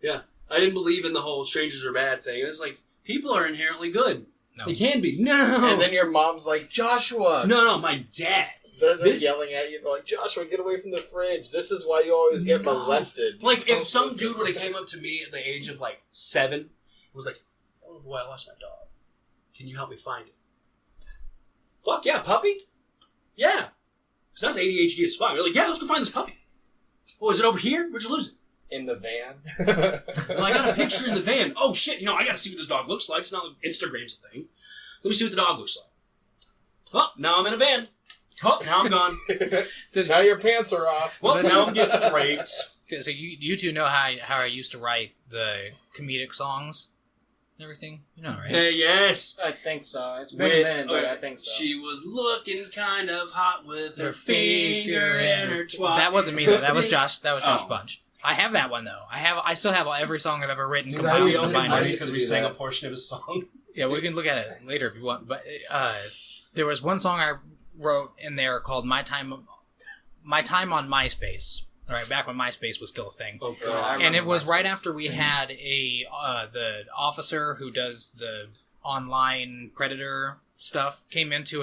Yeah. I didn't believe in the whole strangers are bad thing. It was like, people are inherently good. No. They can be. No. And then your mom's like, Joshua! No, my dad. They're This- yelling at you. They're like, Joshua, get away from the fridge. This is why you always get No. molested. Like, if Don't some listen. dude would have came up to me at the age of, like, 7, was like, oh boy, I lost my dog. Can you help me find it? Fuck yeah, puppy? Yeah. Because that's ADHD is fine. We're like, yeah, let's go find this puppy. Oh, is it over here? Where'd you lose it? In the van? Well, I got a picture in the van. Oh, shit, I got to see what this dog looks like. It's not like Instagram's a thing. Let me see what the dog looks like. Oh, now I'm in a van. Oh, now I'm gone. Now your pants are off. Well, now I'm getting raped. So you two know how I used to write the comedic songs and everything? You know, right? Hey, yes. I think so. It's been a minute, but I think so. She was looking kind of hot with her finger in her twat. That wasn't me though. That was Josh. That was Josh Oh. Bunch. I have that one though. I still have every song I've ever written Dude, compiled I in used a to- binder. I used because to we do sang that. a portion of his song. Yeah, we can look at it later if you want. But there was one song I wrote in there called "My Time on MySpace." All right, back when MySpace was still a thing. Oh, I God. And it was right after we had the officer who does the online predator stuff came into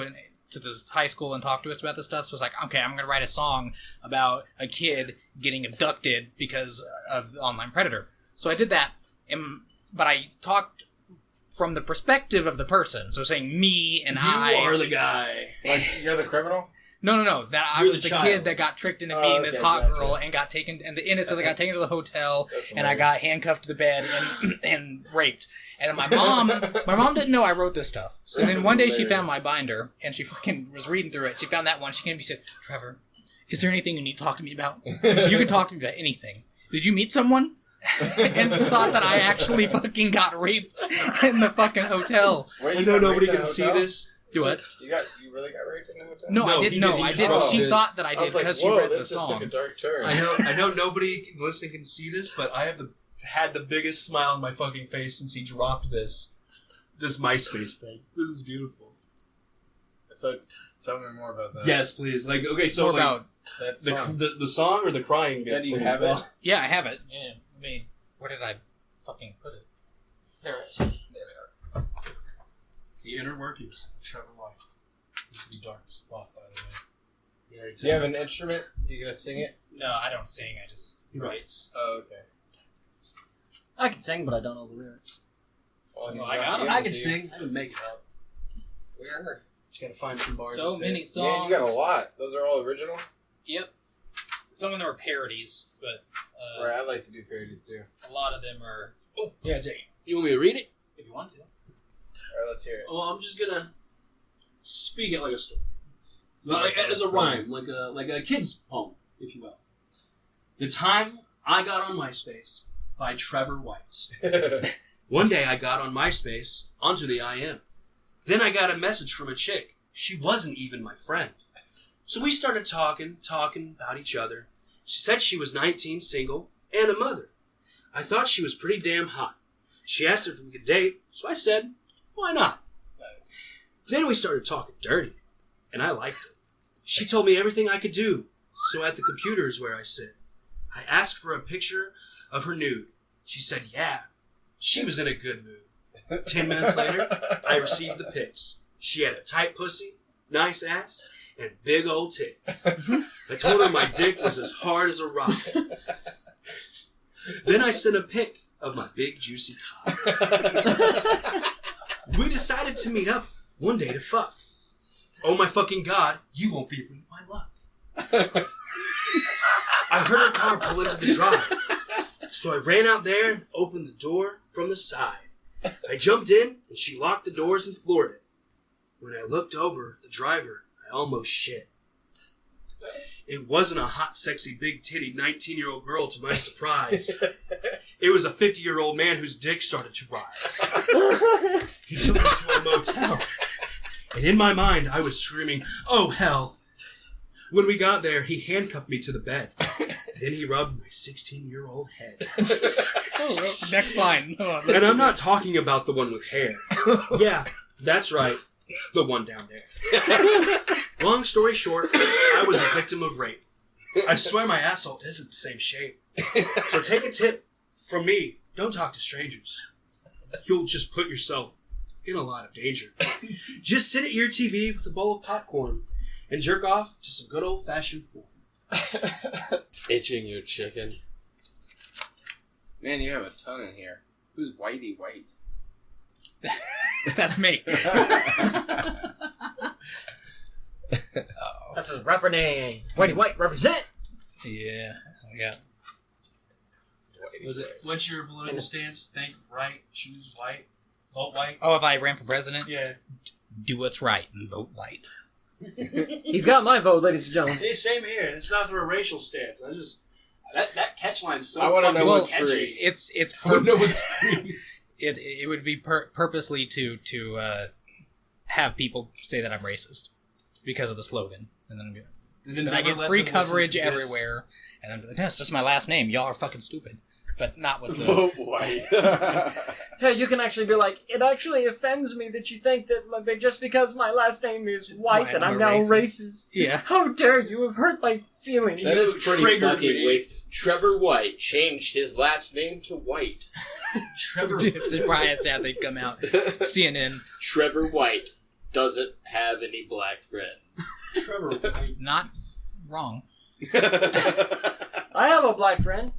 to the high school and talk to us about this stuff. So it's like, okay, I'm going to write a song about a kid getting abducted because of the online predator. So I did that, but I talked from the perspective of the person. So saying me and I are the guy. Like, you're the criminal? No. That I You're was the the child. kid that got tricked into meeting this okay, hot gotcha. girl and got taken. And the end it says I got taken to the hotel That's and I hilarious. got handcuffed to the bed and raped. And my mom didn't know I wrote this stuff. So then That's one day she hilarious. found my binder and she fucking was reading through it. She found that one. She came to me and said, "Trevor, is there anything you need to talk to me about? You can talk to me about anything. Did you meet someone?" And just thought that I actually fucking got raped in the fucking hotel. Wait, I you know got nobody raped in can a see hotel? this. Do what? You really got raped in a hotel? No, No, I he didn't did- know. he I just did. wrote She this. thought that I I did was like, because she whoa, read the this just took a song. dark turn. I know nobody listening can see this, but I have had the biggest smile on my fucking face since he dropped this MySpace thing. This is beautiful. So, tell me more about that. Yes, please. Like, okay, so More like, about That song. the song or the crying bit? Yeah, do you please? have it? Well, yeah, I have it. Yeah, I mean, where did I fucking put it? There it is. The inner workings of Trevor White. This would be dark as fuck, by the way. Yeah, Do you have an instrument? You gonna sing it? No, I don't sing. I just He writes. Oh, okay. I can sing, but I don't know the lyrics. Well, he's Well, I about got to him. give I it can to you. sing. I would make it up. Where? Just gotta find some bars. So that fit. many songs. Man, you got a lot. Those are all original? Yep. Some of them are parodies, but Right, I like to do parodies too. a lot of them are. Oh, yeah, take it. You want me to read it? If you want to. Alright, let's hear it. Well, I'm just gonna speak it like a story. Speak Like, it as a like a rhyme, like a kid's poem, if you will. The Time I Got on MySpace by Trevor White. One day I got on MySpace, onto the IM. Then I got a message from a chick. She wasn't even my friend. So we started talking about each other. She said she was 19, single, and a mother. I thought she was pretty damn hot. She asked if we could date, so I said, why not? Nice. Then we started talking dirty, and I liked it. She told me everything I could do, so at the computer is where I sit. I asked for a picture of her nude. She said, yeah. She was in a good mood. 10 minutes later, I received the pics. She had a tight pussy, nice ass, and big old tits. I told her my dick was as hard as a rock. Then I sent a pic of my big juicy cock. We decided to meet up one day to fuck. Oh my fucking god, you won't believe my luck. I heard her car pull into the drive. So I ran out there and opened the door from the side. I jumped in and she locked the doors and floored it. When I looked over at the driver, I almost shit. It wasn't a hot, sexy, big-titted 19-year-old girl to my surprise. It was a 50-year-old man whose dick started to rise. He took me to a motel. And in my mind, I was screaming, oh, hell. When we got there, he handcuffed me to the bed. Then he rubbed my 16-year-old head. Next line. And I'm not talking about the one with hair. Yeah, that's right. The one down there. Long story short, I was a victim of rape. I swear my asshole isn't the same shape. So take a tip from me. Don't talk to strangers. You'll just put yourself in a lot of danger. Just sit at your TV with a bowl of popcorn and jerk off to some good old-fashioned porn. Itching your chicken. Man, you have a ton in here. Who's Whitey White? That's me. That's his rapper name. Whitey White, represent! Yeah. Yeah. Was it, what's your political stance? Think right, choose white, vote white? Oh, if I ran for president, Yeah. do what's right and vote white. He's got my vote, ladies and gentlemen. Hey, same here. It's not for a racial stance. I just that catch line is so I wanna fucking know what's catchy. free. It's I wanna know what's free. it would be purposely to have people say that I'm racist because of the slogan, and then I get free coverage everywhere, and then that's just my last name. Y'all are fucking stupid, but not with the. Vote White. Hey, you can actually be like, it actually offends me that you think that just because my last name is White Why that I'm I'm a now racist. racist. Yeah. How dare you have hurt my feelings. That is You pretty triggered fucking me. waste. Trevor White changed his last name to White. Trevor. Riots, yeah, they come out. CNN. Trevor White doesn't have any black friends. Trevor White. Not wrong. I have a black friend.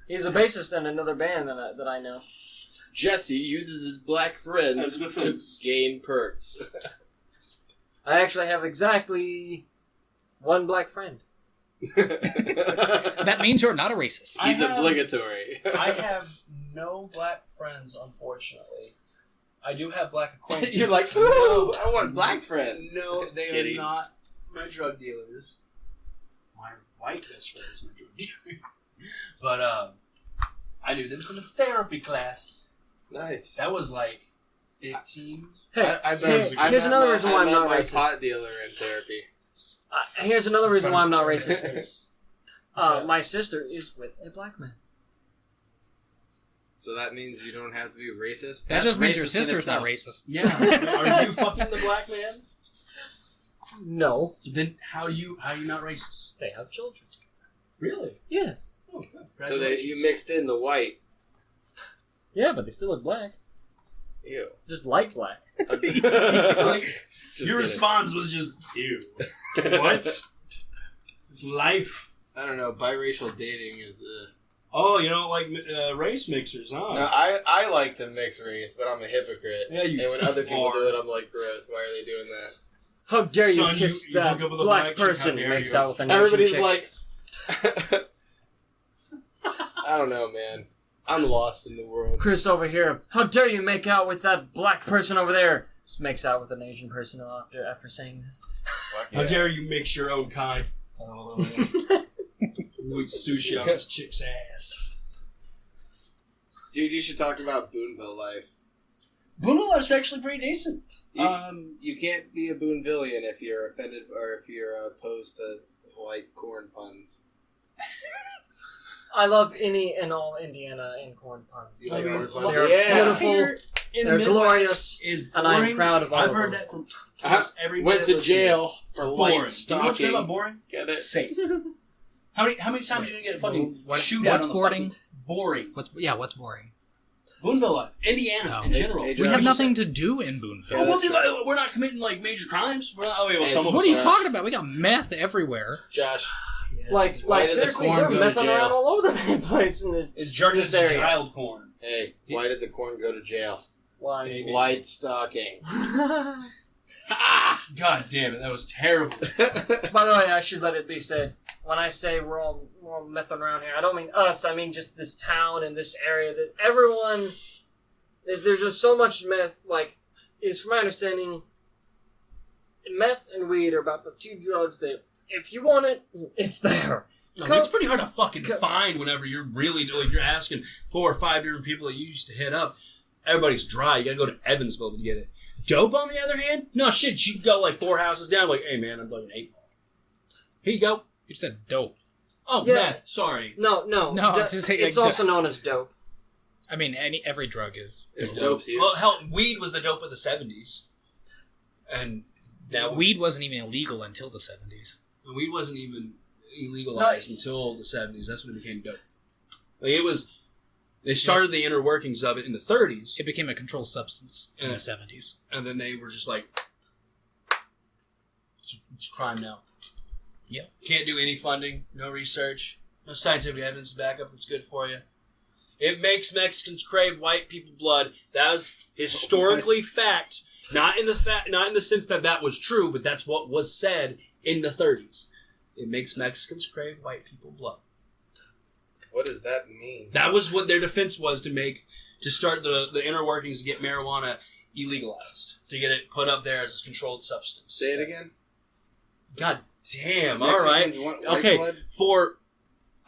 He's a bassist in another band that I know. Jesse uses his black friends As a to defense. gain perks. I actually have exactly one black friend. That means you're not a racist. I He's have- obligatory. I have no black friends, unfortunately. I do have black acquaintances. You're like, ooh, I want black friends. No, they Kidding. are not my drug dealers. My white best friend is my drug dealer. But I knew them from the therapy class. Nice. That was like 15. Hey, I here's another reason why I'm not my racist. pot dealer in therapy. Here's another reason why I'm not racist. So- My sister is with a black man. So that means you don't have to be racist? That That's just means racist your in sister's not itself. racist. Yeah. Are you fucking the black man? No, Then how are you not racist? they have children. Really? Yes. Oh, good. So that you mixed in the white. Yeah, but they still look black. Ew. Just like black. Like, Just your kidding. response was just, ew. What? It's life. I don't know. Biracial dating is. Oh, you don't like race mixers, huh? No, I like to mix race, but I'm a hypocrite. Yeah, you and when other people are. do it, I'm like, gross. Why are they doing that? How dare you Son, kiss you that hook up with a black black chick, person how who dare makes you. out with an Asian Everybody's chick? like, I don't know, man. I'm lost in the world. Chris over here, how dare you make out with that black person over there? Just makes out with an Asian person after saying this. Fuck How yeah. dare you mix your own kind? We eat sushi on this chick's ass. Dude, you should talk about Boonville life. Boonville Life's actually pretty decent. You can't be a Boonvillian if you're offended or if you're opposed to white corn puns. I love any and all Indiana and corn puns. You I like mean, corn puns? life They're Yeah. beautiful. here in They're the Midwest glorious, is and I'm boring. proud of all I've of heard them. that from Uh-huh. almost everybody. Went to that lives jail for here. light Boring. You know what's stalking. great about boring? Get it? Safe. How many times are you gonna get a fucking What- shootout what's on the boring? fucking boring? What's boring? Boonville Life, Indiana Oh. in general. Hey, We have Josh, nothing to do in Boonville. Yeah, Oh, well, that's right. we're not committing like major crimes. We're not. Oh, wait, well, Hey, some of What us are you Josh. talking about? We got meth everywhere. Josh, Like Why did the seriously, corn they're go to messing jail? around all over the damn place in this. It's Jargon's This area. child corn. hey, why did the corn go to jail? Why? Hey, Light stalking. God damn it, that was terrible. By the way, I should let it be said. When I say we're all messing around here, I don't mean us. I mean just this town and this area. That everyone, there's just so much meth. Like, it's from my understanding, meth and weed are about the two drugs that, if you want it, it's there. No, Co- it's pretty hard to fucking Co- find whenever you're really like you're asking 4 or 5 different people that you used to hit up. Everybody's dry. You gotta go to Evansville to get it. Dope, on the other hand, no shit. You can go like 4 houses down. Like, hey man, I'm like an 8 ball. Here you go. You said dope. Oh, Yeah. meth. Sorry. No. No, I was just saying, it's like, also known as dope. I mean, every drug is. It's Dope. dope, dude. Well, hell, weed was the dope of the 70s, and now Weed wasn't even illegal until the 70s. weed wasn't even illegalized until the 70s. That's when it became dope. Like it was. They started the inner workings of it in the 30s, It became a controlled substance in Yeah. the 70s. and then they were just like, it's a crime now. Yeah. Can't do any funding, no research, no scientific evidence to back up that's good for you. It makes Mexicans crave white people blood. That was historically fact. Not in the sense that that was true, but that's what was said in the 30s. It makes Mexicans crave white people blood. What does that mean? That was what their defense was to start the inner workings to get marijuana illegalized, to get it put up there as a controlled substance. Say it again. God damn! All right. Mexicans want white Okay. blood?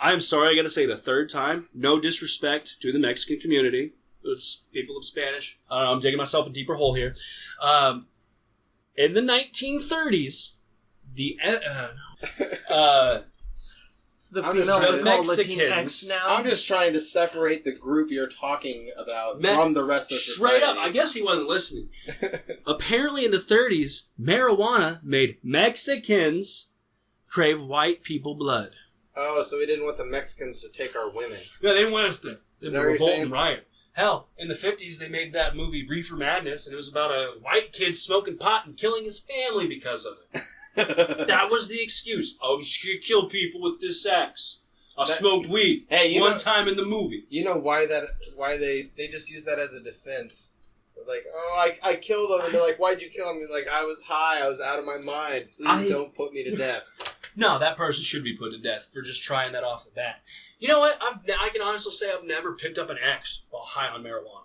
I'm sorry, I got to say the third time. No disrespect to the Mexican community. It's people of Spanish. I don't know, I'm digging myself a deeper hole here. In the 1930s, the The I'm females just are trying called to- Latinx Mexicans- now. I'm just trying to separate the group you're talking about Me- from the rest of straight society. up, I guess he wasn't listening. Apparently, in the 30s, marijuana made Mexicans crave white people blood. Oh, so we didn't want the Mexicans to take our women. No, they didn't want us to Is that what you're revolt saying? and riot. Hell, in the 50s, they made that movie Reefer Madness, and it was about a white kid smoking pot and killing his family because of it. That was the excuse. I was going to kill people with this axe. I smoked weed one time in the movie. You know why they just use that as a defense. Like, oh, I killed him, and they're like, why'd you kill him? He's like, I was high, I was out of my mind. Please don't put me to death. No, that person should be put to death for just trying that off the bat. You know what? I can honestly say I've never picked up an axe while high on marijuana.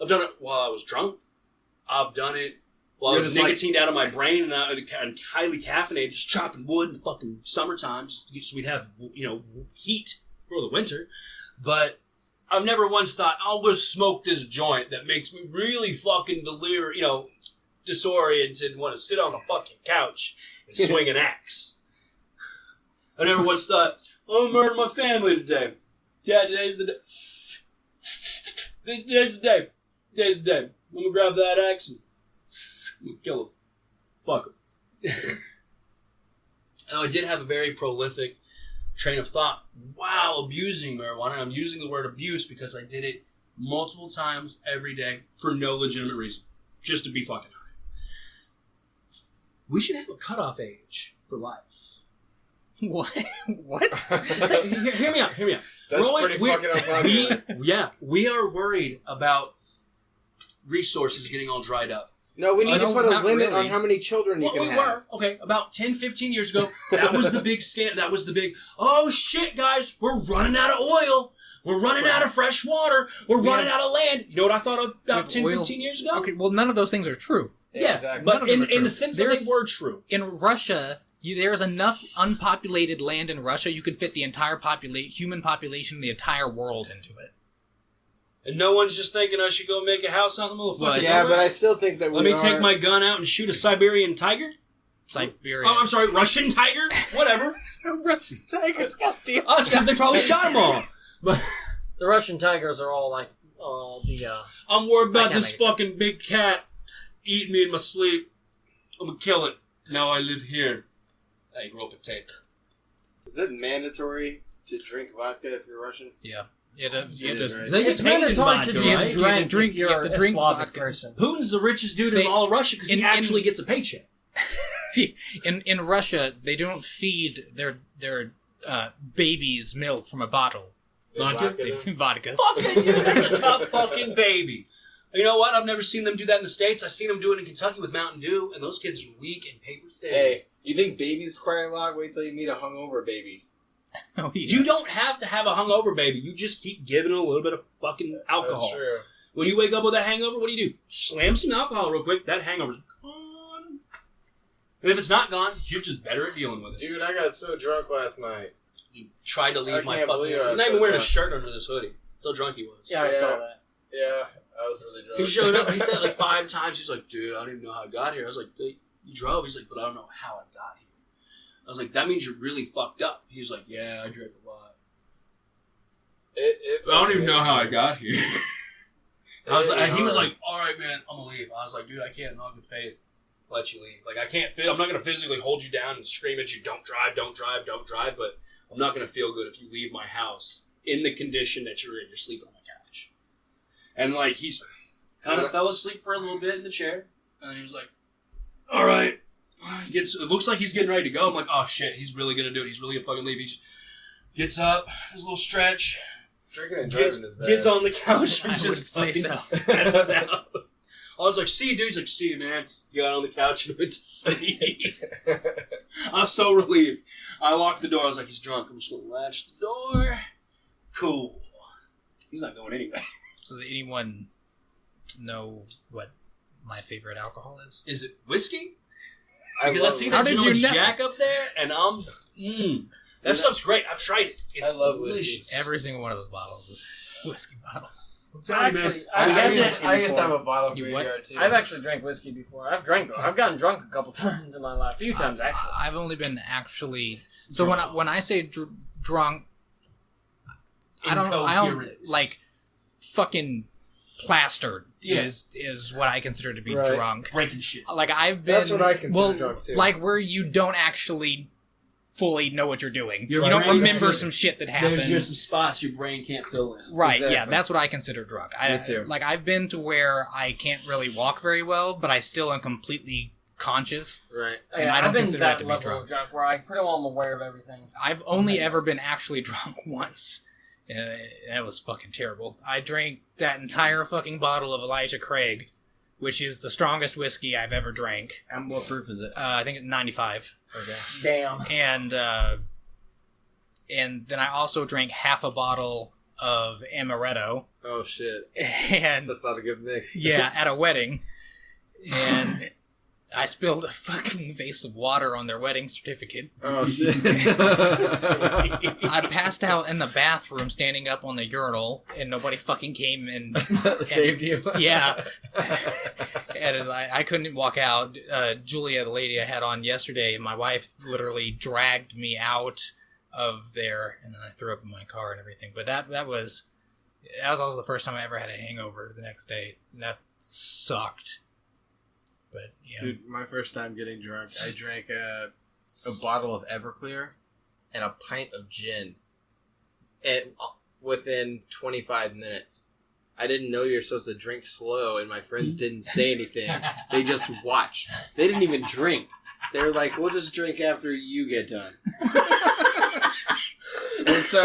I've done it while I was drunk. I've done it while I was nicotined out of my brain and highly caffeinated, just chopping wood in the fucking summertime, just so we'd have, heat for the winter. But I've never once thought, I'll just smoke this joint that makes me really fucking disoriented and want to sit on the fucking couch and swing an axe. I never once thought, I'm gonna murder my family today. Dad, today's the day. Today's the day. Today's the day. I'm gonna grab that axe and I'm gonna kill him. Fuck him. Now, I did have a very prolific train of thought while abusing marijuana. I'm using the word abuse because I did it multiple times every day for no legitimate reason. Just to be fucking high. We should have a cutoff age for life. What? Hear me out. That's pretty fucking unpopular. We are worried about resources getting all dried up. No, we need to put a not limit really. on how many children you can have. Okay, about 10, 15 years ago, that was the big scandal. That was the big, oh shit, guys, we're running out of oil. We're running out of fresh water. We're running out of land. You know what I thought of about 10, 15 years ago? Okay, well, none of those things are true. Yeah, exactly. but in the sense that they were true. In Russia, there's enough unpopulated land in Russia, you could fit the entire human population in the entire world into it. And no one's just thinking I should go make a house out in the middle of fucking Yeah, nowhere? but I still think that Let me take my gun out and shoot a Siberian tiger? Siberia. Oh, I'm sorry, Russian tiger? Whatever. Russian tigers, goddamn. Oh, it's because they probably shot them all. But The Russian tigers are all like, I'm worried about can't this make it. fucking big cat eating me in my sleep. I'm gonna kill it. Now I live here. I grow potato. Is it mandatory to drink vodka if you're Russian? Yeah. It is, right? They get it's paid in mandatory vodka, to right? just You have to drink drink- if you you're have to a drink Slavic vodka. person. Putin's the richest dude in all of Russia because he actually gets a paycheck. In Russia, they don't feed their babies milk from a bottle. Vodka? They feed vodka. Fucking you, that's a tough fucking baby. You know what? I've never seen them do that in the States. I've seen them do it in Kentucky with Mountain Dew, and those kids are weak and paper thin. Hey, you think babies cry a lot? Wait till you meet a hungover baby. Oh, yeah. You don't have to have a hungover baby. You just keep giving it a little bit of fucking alcohol. That's true. When you wake up with a hangover, what do? Slam some alcohol real quick. That hangover's gone. And if it's not gone, you're just better at dealing with it. Dude, I got so drunk last night. You tried to leave I my can't fucking... believe I was He's not so even wearing a drunk. shirt under this hoodie. So drunk he was. Yeah, I saw that. Yeah, I was really drunk. He showed up. He said it like 5 times. He's like, dude, I don't even know how I got here. I was like, hey, you drove? He's like, but I don't know how I got here. I was like, that means you're really fucked up. He was like, yeah, I drank a lot. I don't even know how I got here. I was like, and he was like, all right, man, I'm going to leave. I was like, dude, I can't in all good faith let you leave. Like, I can't I'm not going to physically hold you down and scream at you, don't drive, but I'm not going to feel good if you leave my house in the condition that you're in. You're sleeping on my couch. And, like, he's kind of fell asleep for a little bit in the chair. And he was like, all right. It looks like he's getting ready to go. I'm like, oh, shit, he's really going to do it. He's really going to fucking leave. He just gets up, does a little stretch, Drinking and driving is bad. gets on the couch and I just would say fucking so. passes out. I was like, see you, dude. He's like, see you, man. Got on the couch and went to sleep. I was so relieved. I locked the door. I was like, he's drunk. I'm just going to latch the door. Cool. He's not going anywhere. So does anyone know what my favorite alcohol is? Is it whiskey? I Because I see How that did you gentleman's know? Jack up there, and that stuff's great. I've tried it. It's I love delicious. whiskey. Every single one of those bottles is a whiskey bottle. Actually, I I've used to have a bottle You graveyard too. I've actually drank whiskey before. I've gotten drunk a couple times in my life. A few times, actually. I've only been actually. So when I say drunk, I don't Incoherence. like fucking plastered Yeah. is what I consider to be Right. drunk. breaking shit. Like I've been. That's what I consider drunk, too. Like where you don't actually fully know what you're doing. Your You don't brain- remember some shit that happened. There's just some spots your brain can't fill in. Right, yeah, Exactly. that's what I consider drunk. Me too. Like, I've been to where I can't really walk very well, but I still am completely conscious. Right. And Yeah, I don't I've been consider that that to be level drunk. of drunk where I pretty well am aware of everything. I've only Okay. ever been actually drunk once. That was fucking terrible. I drank that entire fucking bottle of Elijah Craig, which is the strongest whiskey I've ever drank. And what proof is it? I think it's 95. Okay. Damn. And then I also drank half a bottle of amaretto. Oh shit. And That's not a good mix. yeah, at a wedding. And I spilled a fucking vase of water on their wedding certificate. Oh shit. I passed out in the bathroom standing up on the urinal, and nobody fucking came and Saved you. yeah. And I couldn't walk out. Julia, the lady I had on yesterday, my wife literally dragged me out of there, and I threw up in my car and everything. But that was also the first time I ever had a hangover the next day. And that sucked. But yeah, Dude, my first time getting drunk, I drank a bottle of Everclear and a pint of gin. Within 25 minutes. I didn't know you're supposed to drink slow, and my friends didn't say anything. They just watched. They didn't even drink. They were like, we'll just drink after you get done. And so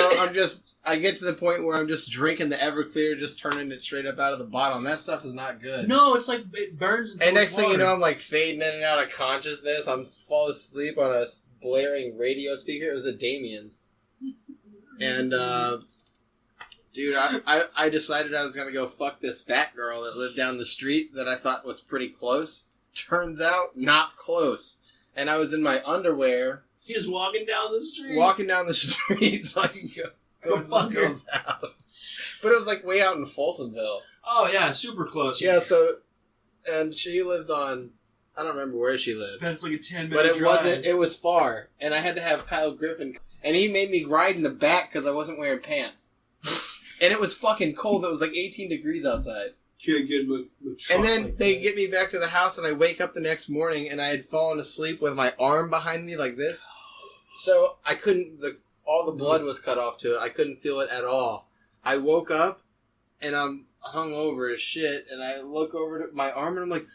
I get to the point where I'm just drinking the Everclear, just turning it straight up out of the bottle, and that stuff is not good. No, it's like it burns until And next it's thing you water. know, I'm like fading in and out of consciousness. I'm falling asleep on a blaring radio speaker. It was the Damien's. And, dude, I decided I was going to go fuck this fat girl that lived down the street that I thought was pretty close. Turns out, not close. And I was in my underwear, He's walking down the street. walking down the street so I can go to this Fucker. girl's house. But it was like way out in Folsomville. Oh yeah, super close. Yeah, so, and she lived on, I don't remember where she lived. That's like a 10-minute But it drive. wasn't, it was far. And I had to have Kyle Griffin, and he made me ride in the back because I wasn't wearing pants. And it was fucking cold. It was like 18 degrees outside. Can't get him a truck And then like they that. get me back to the house, and I wake up the next morning, and I had fallen asleep with my arm behind me like this. So I couldn't, all the blood was cut off to it. I couldn't feel it at all. I woke up, and I'm hungover as shit, and I look over to my arm, and I'm like,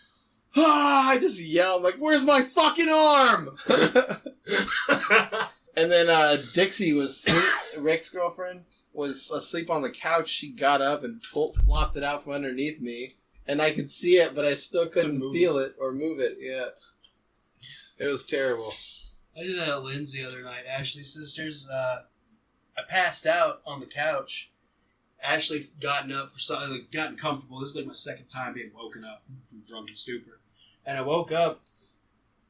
ah! I just yell, I'm like, where's my fucking arm? And then Dixie was Rick's girlfriend was asleep on the couch. She got up and flopped it out from underneath me, and I could see it, but I still couldn't move feel it or move it. Yeah, it was terrible. I did that at Lynn's the other night. Ashley's sisters. I passed out on the couch. Ashley had gotten up for something, like, gotten comfortable. This is like my second time being woken up from drunken stupor, and I woke up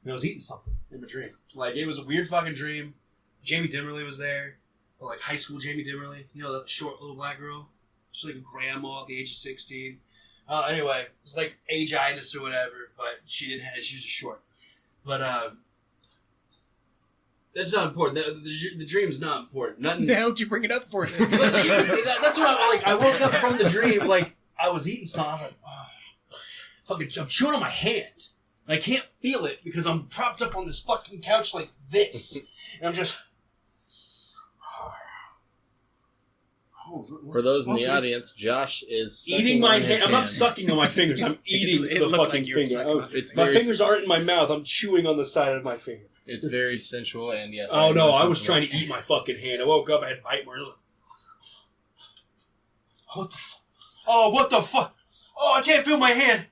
and I was eating something in my dream. Like it was a weird fucking dream. Jamie Dimmerly was there, or like high school Jamie Dimmerly. You know, the short little black girl. She's like a grandma at the age of 16. Anyway, it was like age-itis or whatever, but she didn't have. She was just short. But that's not important. The dream is not important. Nothing. the hell did you bring it up for? But she was, that's what I like. I woke up from the dream like I was eating something. Like, fucking, I'm chewing on my hand. And I can't feel it because I'm propped up on this fucking couch like this, and I'm just. For those in the Okay. audience, Josh is sucking Eating my on his hand. I'm not sucking on my fingers. I'm eating It the looked fucking like you were finger. sucking Oh, on it. It's my very, fingers aren't in my mouth. I'm chewing on the side of my finger. it's very sensual, and yes. Oh no, I was trying to eat my fucking hand. I woke up, I had to bite more. What the fuck? Oh, what the fuck? Oh, I can't feel my hand.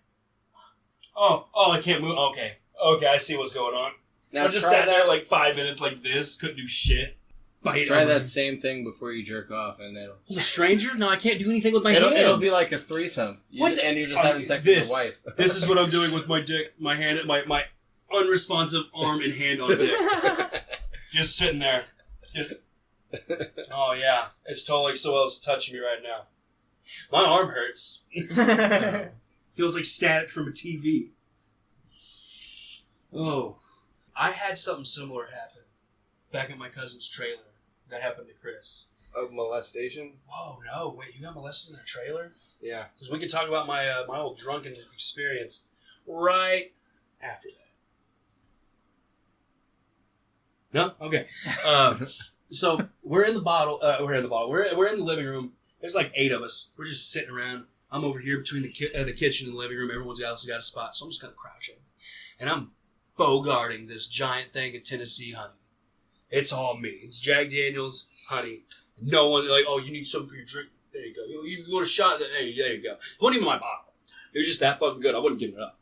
Oh, I can't move. Okay, I see what's going on. Now I just try sat that. there like 5 minutes like this, couldn't do shit. Bite Try on that my- same thing before you jerk off, and With a stranger? No, I can't do anything with my it'll hand. be like a threesome, and you're just Oh, having sex this. with your wife. This is what I'm doing with my dick, my hand, my unresponsive arm and hand on dick. Just sitting there. Oh yeah, it's totally someone else touching me right now. My arm hurts. Feels like static from a TV. Oh, I had something similar happen back at my cousin's trailer. That happened to Chris. Of molestation? Whoa, no, wait, you got molested in a trailer? Yeah. Because we can talk about my my old drunken experience right after that. No? Okay. So we're in the bottle. We're in the living room. There's like 8 of us. We're just sitting around. I'm over here between the kitchen and the living room. Everyone's also got a spot. So I'm just kind of crouching. And I'm bogarting this giant thing of Tennessee honey. It's all me. It's Jack Daniels honey. No one, like, oh, you need something for your drink? There you go. You want a shot? There you go. It wasn't even my bottle. It was just that fucking good. I wouldn't give it up.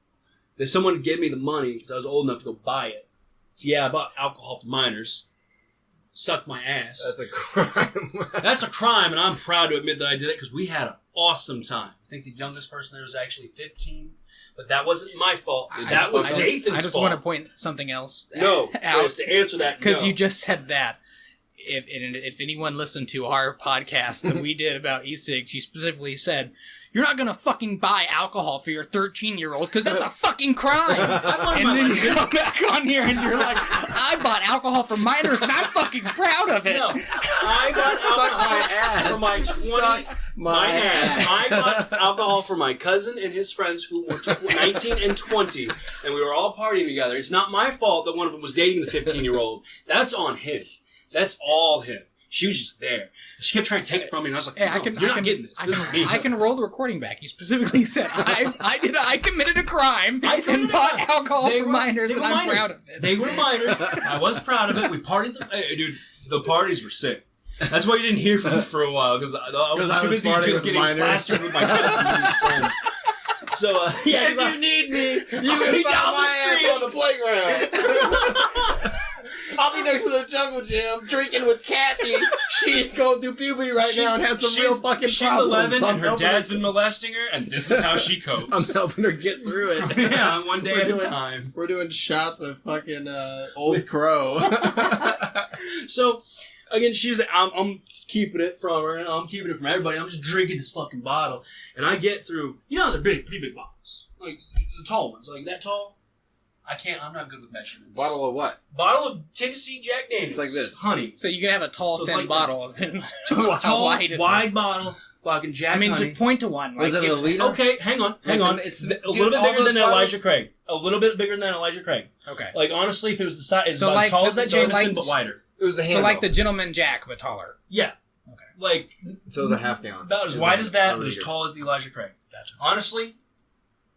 Then someone gave me the money because I was old enough to go buy it. So yeah, I bought alcohol for minors. Suck my ass. That's a crime. That's a crime, and I'm proud to admit that I did it because we had an awesome time. I think the youngest person there was actually 15, but that wasn't my fault. That was Nathan's I just fault. want to point something else No, out. Chris, to answer that, Because no. you just said that. If anyone listened to our podcast that we did about e-cigs, you specifically said, you're not going to fucking buy alcohol for your 13-year-old because that's a fucking crime. And then you come back on here and you're like, I bought alcohol for minors and I'm fucking proud of it. No, I bought alcohol for my 20... Suck My ass. I bought alcohol for my cousin and his friends who were 19 and 20, and we were all partying together. It's not my fault that one of them was dating the 15-year-old. That's on him. That's all him. She was just there. She kept trying to take it from me, and I was like, Hey, no, you're not getting this. This is me. I can roll the recording back. You specifically said, I committed a crime and bought alcohol for minors, and I'm proud of it. They were minors. I was proud of it. We partied. Dude, the parties were sick. That's why you didn't hear from me for a while, because I was too busy partying just with getting minors. plastered with my cousins and his friends. So, yeah. If you need me, you I'll can be find down the my ass street. on the playground. I'll be next to the jungle gym drinking with Kathy. She's going through puberty right now and has some real fucking she's problems. 11 I'm and her helping dad's been molesting her, and this is how she copes. I'm helping her get through it. Yeah, one day We're at a doing- time. We're doing shots of fucking Old Crow. So, again, she's I'm keeping it from her, and I'm keeping it from everybody. I'm just drinking this fucking bottle, and I get through. You know, they're pretty big bottles, like the tall ones, like that tall. I'm not good with measurements. Bottle of what? Bottle of Tennessee Jack Daniels. It's like this. honey. So you can have a tall, So it's thin like bottle. Tall, wide it is. wide bottle, fucking Jack I mean, honey. just point to one. Was like, it a liter? Okay, hang on. It's- A dude, little bit all bigger those than bottles- Elijah Craig. A little bit bigger than Elijah Craig. Okay. Like, honestly, if it was the size, it's So about like as tall as the- that so Jameson, like- but wider. It was a So handle. like the Gentleman Jack, but taller. Yeah. Okay. Like, So it was a half gallon. about as It was wide a- as that, a but as liter. tall as the Elijah Craig. Gotcha. Honestly,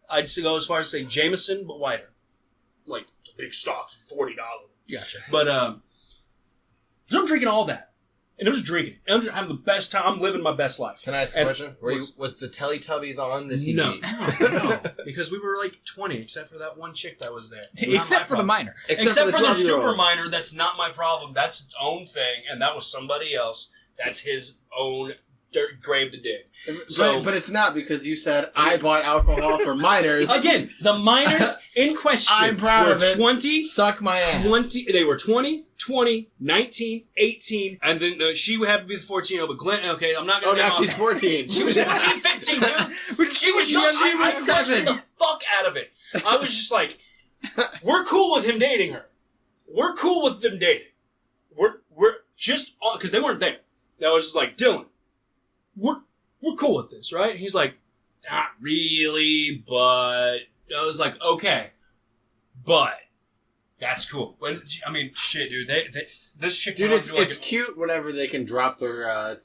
I'd go as far as say Jameson, but wider. Like, the big stock, $40. Gotcha. But, so I'm drinking all that. And I'm just drinking. And I'm just having the best time. I'm living my best life. Can I ask a And question? Was the Teletubbies on the TV? No. Because we were like 20, except for that one chick that was there. Not my Except for the problem. minor. Except for the 12-year-old. super minor, that's not my problem. That's its own thing, and that was somebody else. That's his own grave to dig. So- but it's not because you said I bought alcohol for minors. Again, the minors in question I'm proud were of it. 20, Suck my ass. 20, they were 20, 19, 18, and then she would have to be the 14-year-old, but Glenn, okay, I'm not Oh, going to now she's 14. She was 14, 15, dude. She was young. She was I questioned 7. the fuck out of it. I was just like, we're cool with him dating her. We're cool with them dating. We're just, because they weren't there. I was just like, Dylan, we're cool with this, right? And he's like, not really, but I was like, okay, but that's cool. When I mean, shit, dude, this chick. Dude, went it's on to, like, cute whenever they can drop their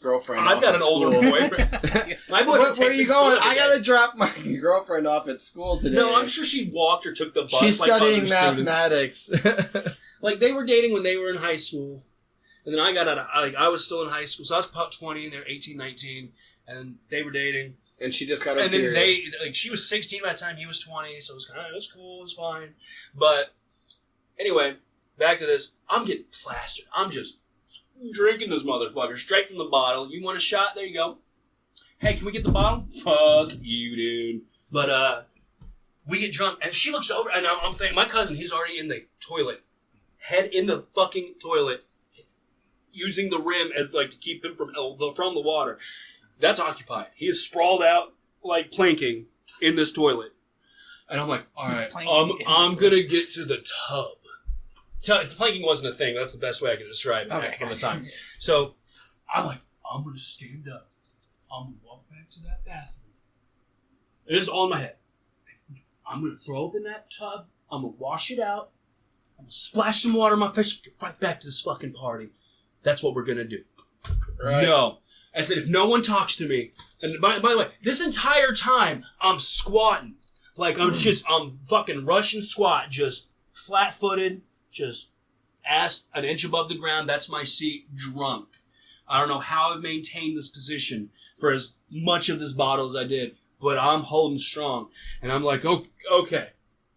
girlfriend I've off got at an older school. boyfriend. My boyfriend Where takes are me you to school going? every I day. gotta drop my girlfriend off at school today. No, I'm sure she walked or took the bus. She's like studying other students. mathematics. Like, they were dating when they were in high school. And then I got out of, like, I was still in high school. So I was about 20 and they were 18, 19. And they were dating. and she just got her And then period. she was 16 by the time he was 20. So it was kind of, it was cool. It was fine. But anyway, back to this. I'm getting plastered. I'm just drinking this motherfucker straight from the bottle. You want a shot? There you go. Hey, can we get the bottle? Fuck you, dude. But, we get drunk, and she looks over, and I'm thinking, my cousin, he's already in the toilet. Head in the fucking toilet, using the rim as, like, to keep him from the water. That's occupied. He is sprawled out, like, planking in this toilet. And I'm like, all right, I'm gonna get to the tub. Planking wasn't a thing. That's the best way I could describe it from the time. So, I'm like, I'm gonna stand up. I'm gonna walk back to that bathroom. It is all in my head. I'm going to throw up in that tub. I'm going to wash it out. I'm gonna splash some water on my face, get right back to this fucking party. That's what we're gonna do. Right. No. I said, if no one talks to me, and by the way, this entire time, I'm squatting. Like, I'm fucking Russian squat, just flat-footed, just ass an inch above the ground. That's my seat, drunk. I don't know how I've maintained this position for as much of this bottle as I did, but I'm holding strong. And I'm like, oh, okay,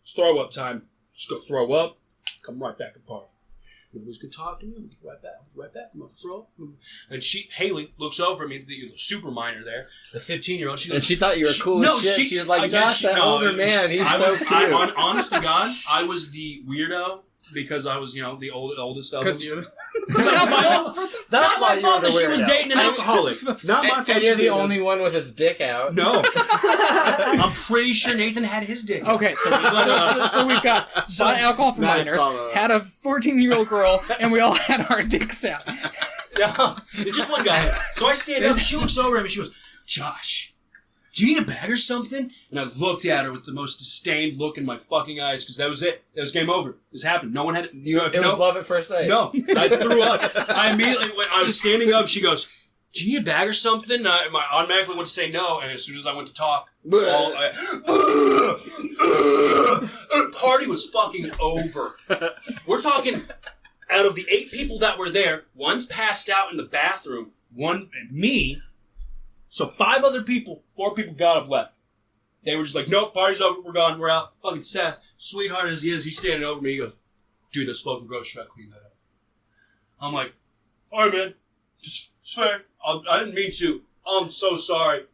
it's throw up time. Just go throw up, come right back and party. Nobody's gonna talk to me. I'm gonna get right back. I'm gonna throw up. And Haley looks over at me, the super minor there, the 15-year-old. And she thought you were cool as shit. She was like, Josh, that older man, he's so cute. Honest to God, I was the weirdo because I was, the oldest of them. Because you're Not my fault that she was dating an alcoholic. Not my fault. And you're the only one with his dick out. No. I'm pretty sure Nathan had his dick. Okay, so we've got bought alcohol for Nice minors, follow-up. had a 14-year-old girl, and we all had our dicks out. No, just one guy. So I stand up, she looks over at me, she goes, Josh, do you need a bag or something? And I looked at her with the most disdain look in my fucking eyes, because that was it. That was game over. This happened. No one had it. It was love at first sight. No, I threw up. I immediately, when I was standing up, she goes, do you need a bag or something? And I automatically went to say no, and as soon as I went to talk, party was fucking over. We're talking, out of the 8 people that were there, one's passed out in the bathroom, me, so 5 other people, 4 people got up left. They were just like, nope, party's over, we're gone, we're out. Fucking Seth, sweetheart as he is, he's standing over me, he goes, dude, that's fucking gross, you gotta clean that up. I'm like, alright man, it's fair, I didn't mean to, I'm so sorry.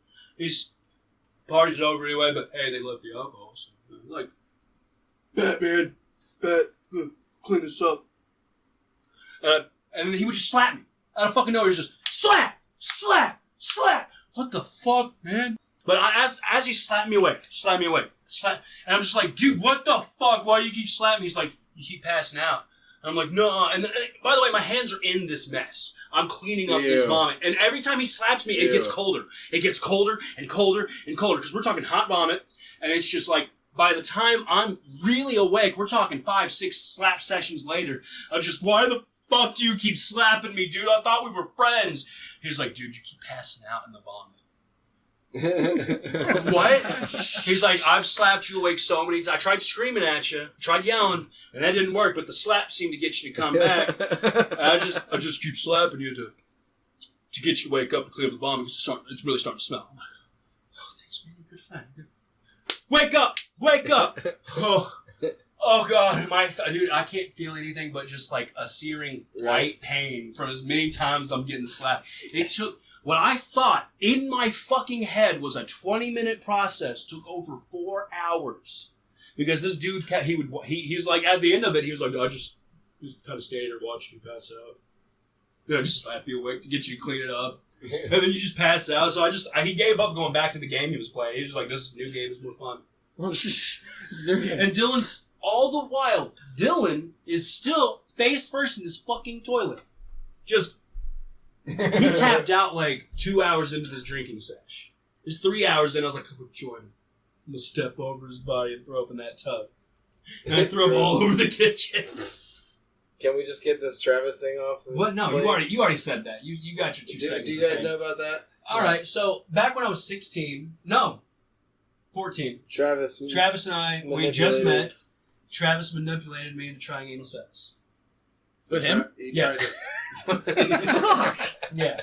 Party's over anyway, but hey, they left the alcohol, so like, bet man, clean this up. And then he would just slap me. Out of fucking nowhere, he was just, slap, slap, slap. What the fuck, man? But as he slapped me away, and I'm just like, dude, what the fuck? Why do you keep slapping me? He's like, you keep passing out. And I'm like, no. And then, by the way, my hands are in this mess. I'm cleaning up this vomit. And every time he slaps me, it gets colder. It gets colder and colder and colder. Because we're talking hot vomit. And it's just like, by the time I'm really awake, we're talking 5, 6 slap sessions later. I'm just, why the fuck do you keep slapping me, dude? I thought we were friends. He's like, dude, you keep passing out in the vomit. What? He's like, I've slapped you awake so many times. I tried screaming at you, tried yelling, and that didn't work, but the slap seemed to get you to come back. And I just keep slapping you to get you to wake up and clear up the vomit because it's really starting to smell. I'm like, oh, thanks, man. You're fine. Wake up! Wake up! Oh God, dude, I can't feel anything but just like a searing white pain from as many times I'm getting slapped. It took, what I thought in my fucking head was a 20-minute process took over 4 hours. Because this dude, he was like, at the end of it, he was like, I just kind of standing there watching you pass out. Then I just slap you awake to get you to clean it up. And then you just pass out. So he gave up going back to the game he was playing. He's just like, this new game is more fun. And Dylan's, all the while, Dylan is still face first in this fucking toilet. Just, he tapped out like 2 hours into this drinking sesh. It's 3 hours in, I was like, come join him. I'm gonna step over his body and throw up in that tub. And I threw up all over the kitchen. Can we just get this Travis thing off the What? No, plate? you already said that. You got your 2 seconds. Do you guys know about that? Alright, so back when I was 14, Travis and I, we just met. Travis manipulated me into trying anal sex. So With him? He tried to... Yeah.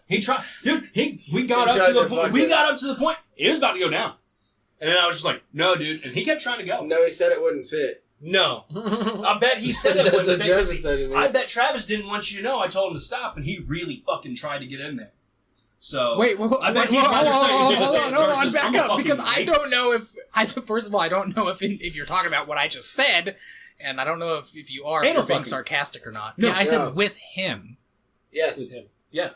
He tried, dude, we got up to the point, it was about to go down. And then I was just like, no, dude. And he kept trying to go. No, he said it wouldn't fit. No. I bet he said it That's wouldn't what fit. 'Cause Travis said to me. I bet Travis didn't want you to know I told him to stop, and he really fucking tried to get in there. So Wait, I bet he'd rather say hold on, versus back I'm a up, fucking because I rapist. don't know first of all, I don't know if you're talking about what I just said, and I don't know if you are, if Anal you're being fucking. sarcastic or not. No, Yeah, I said no. with him. Yes, with him. Yeah.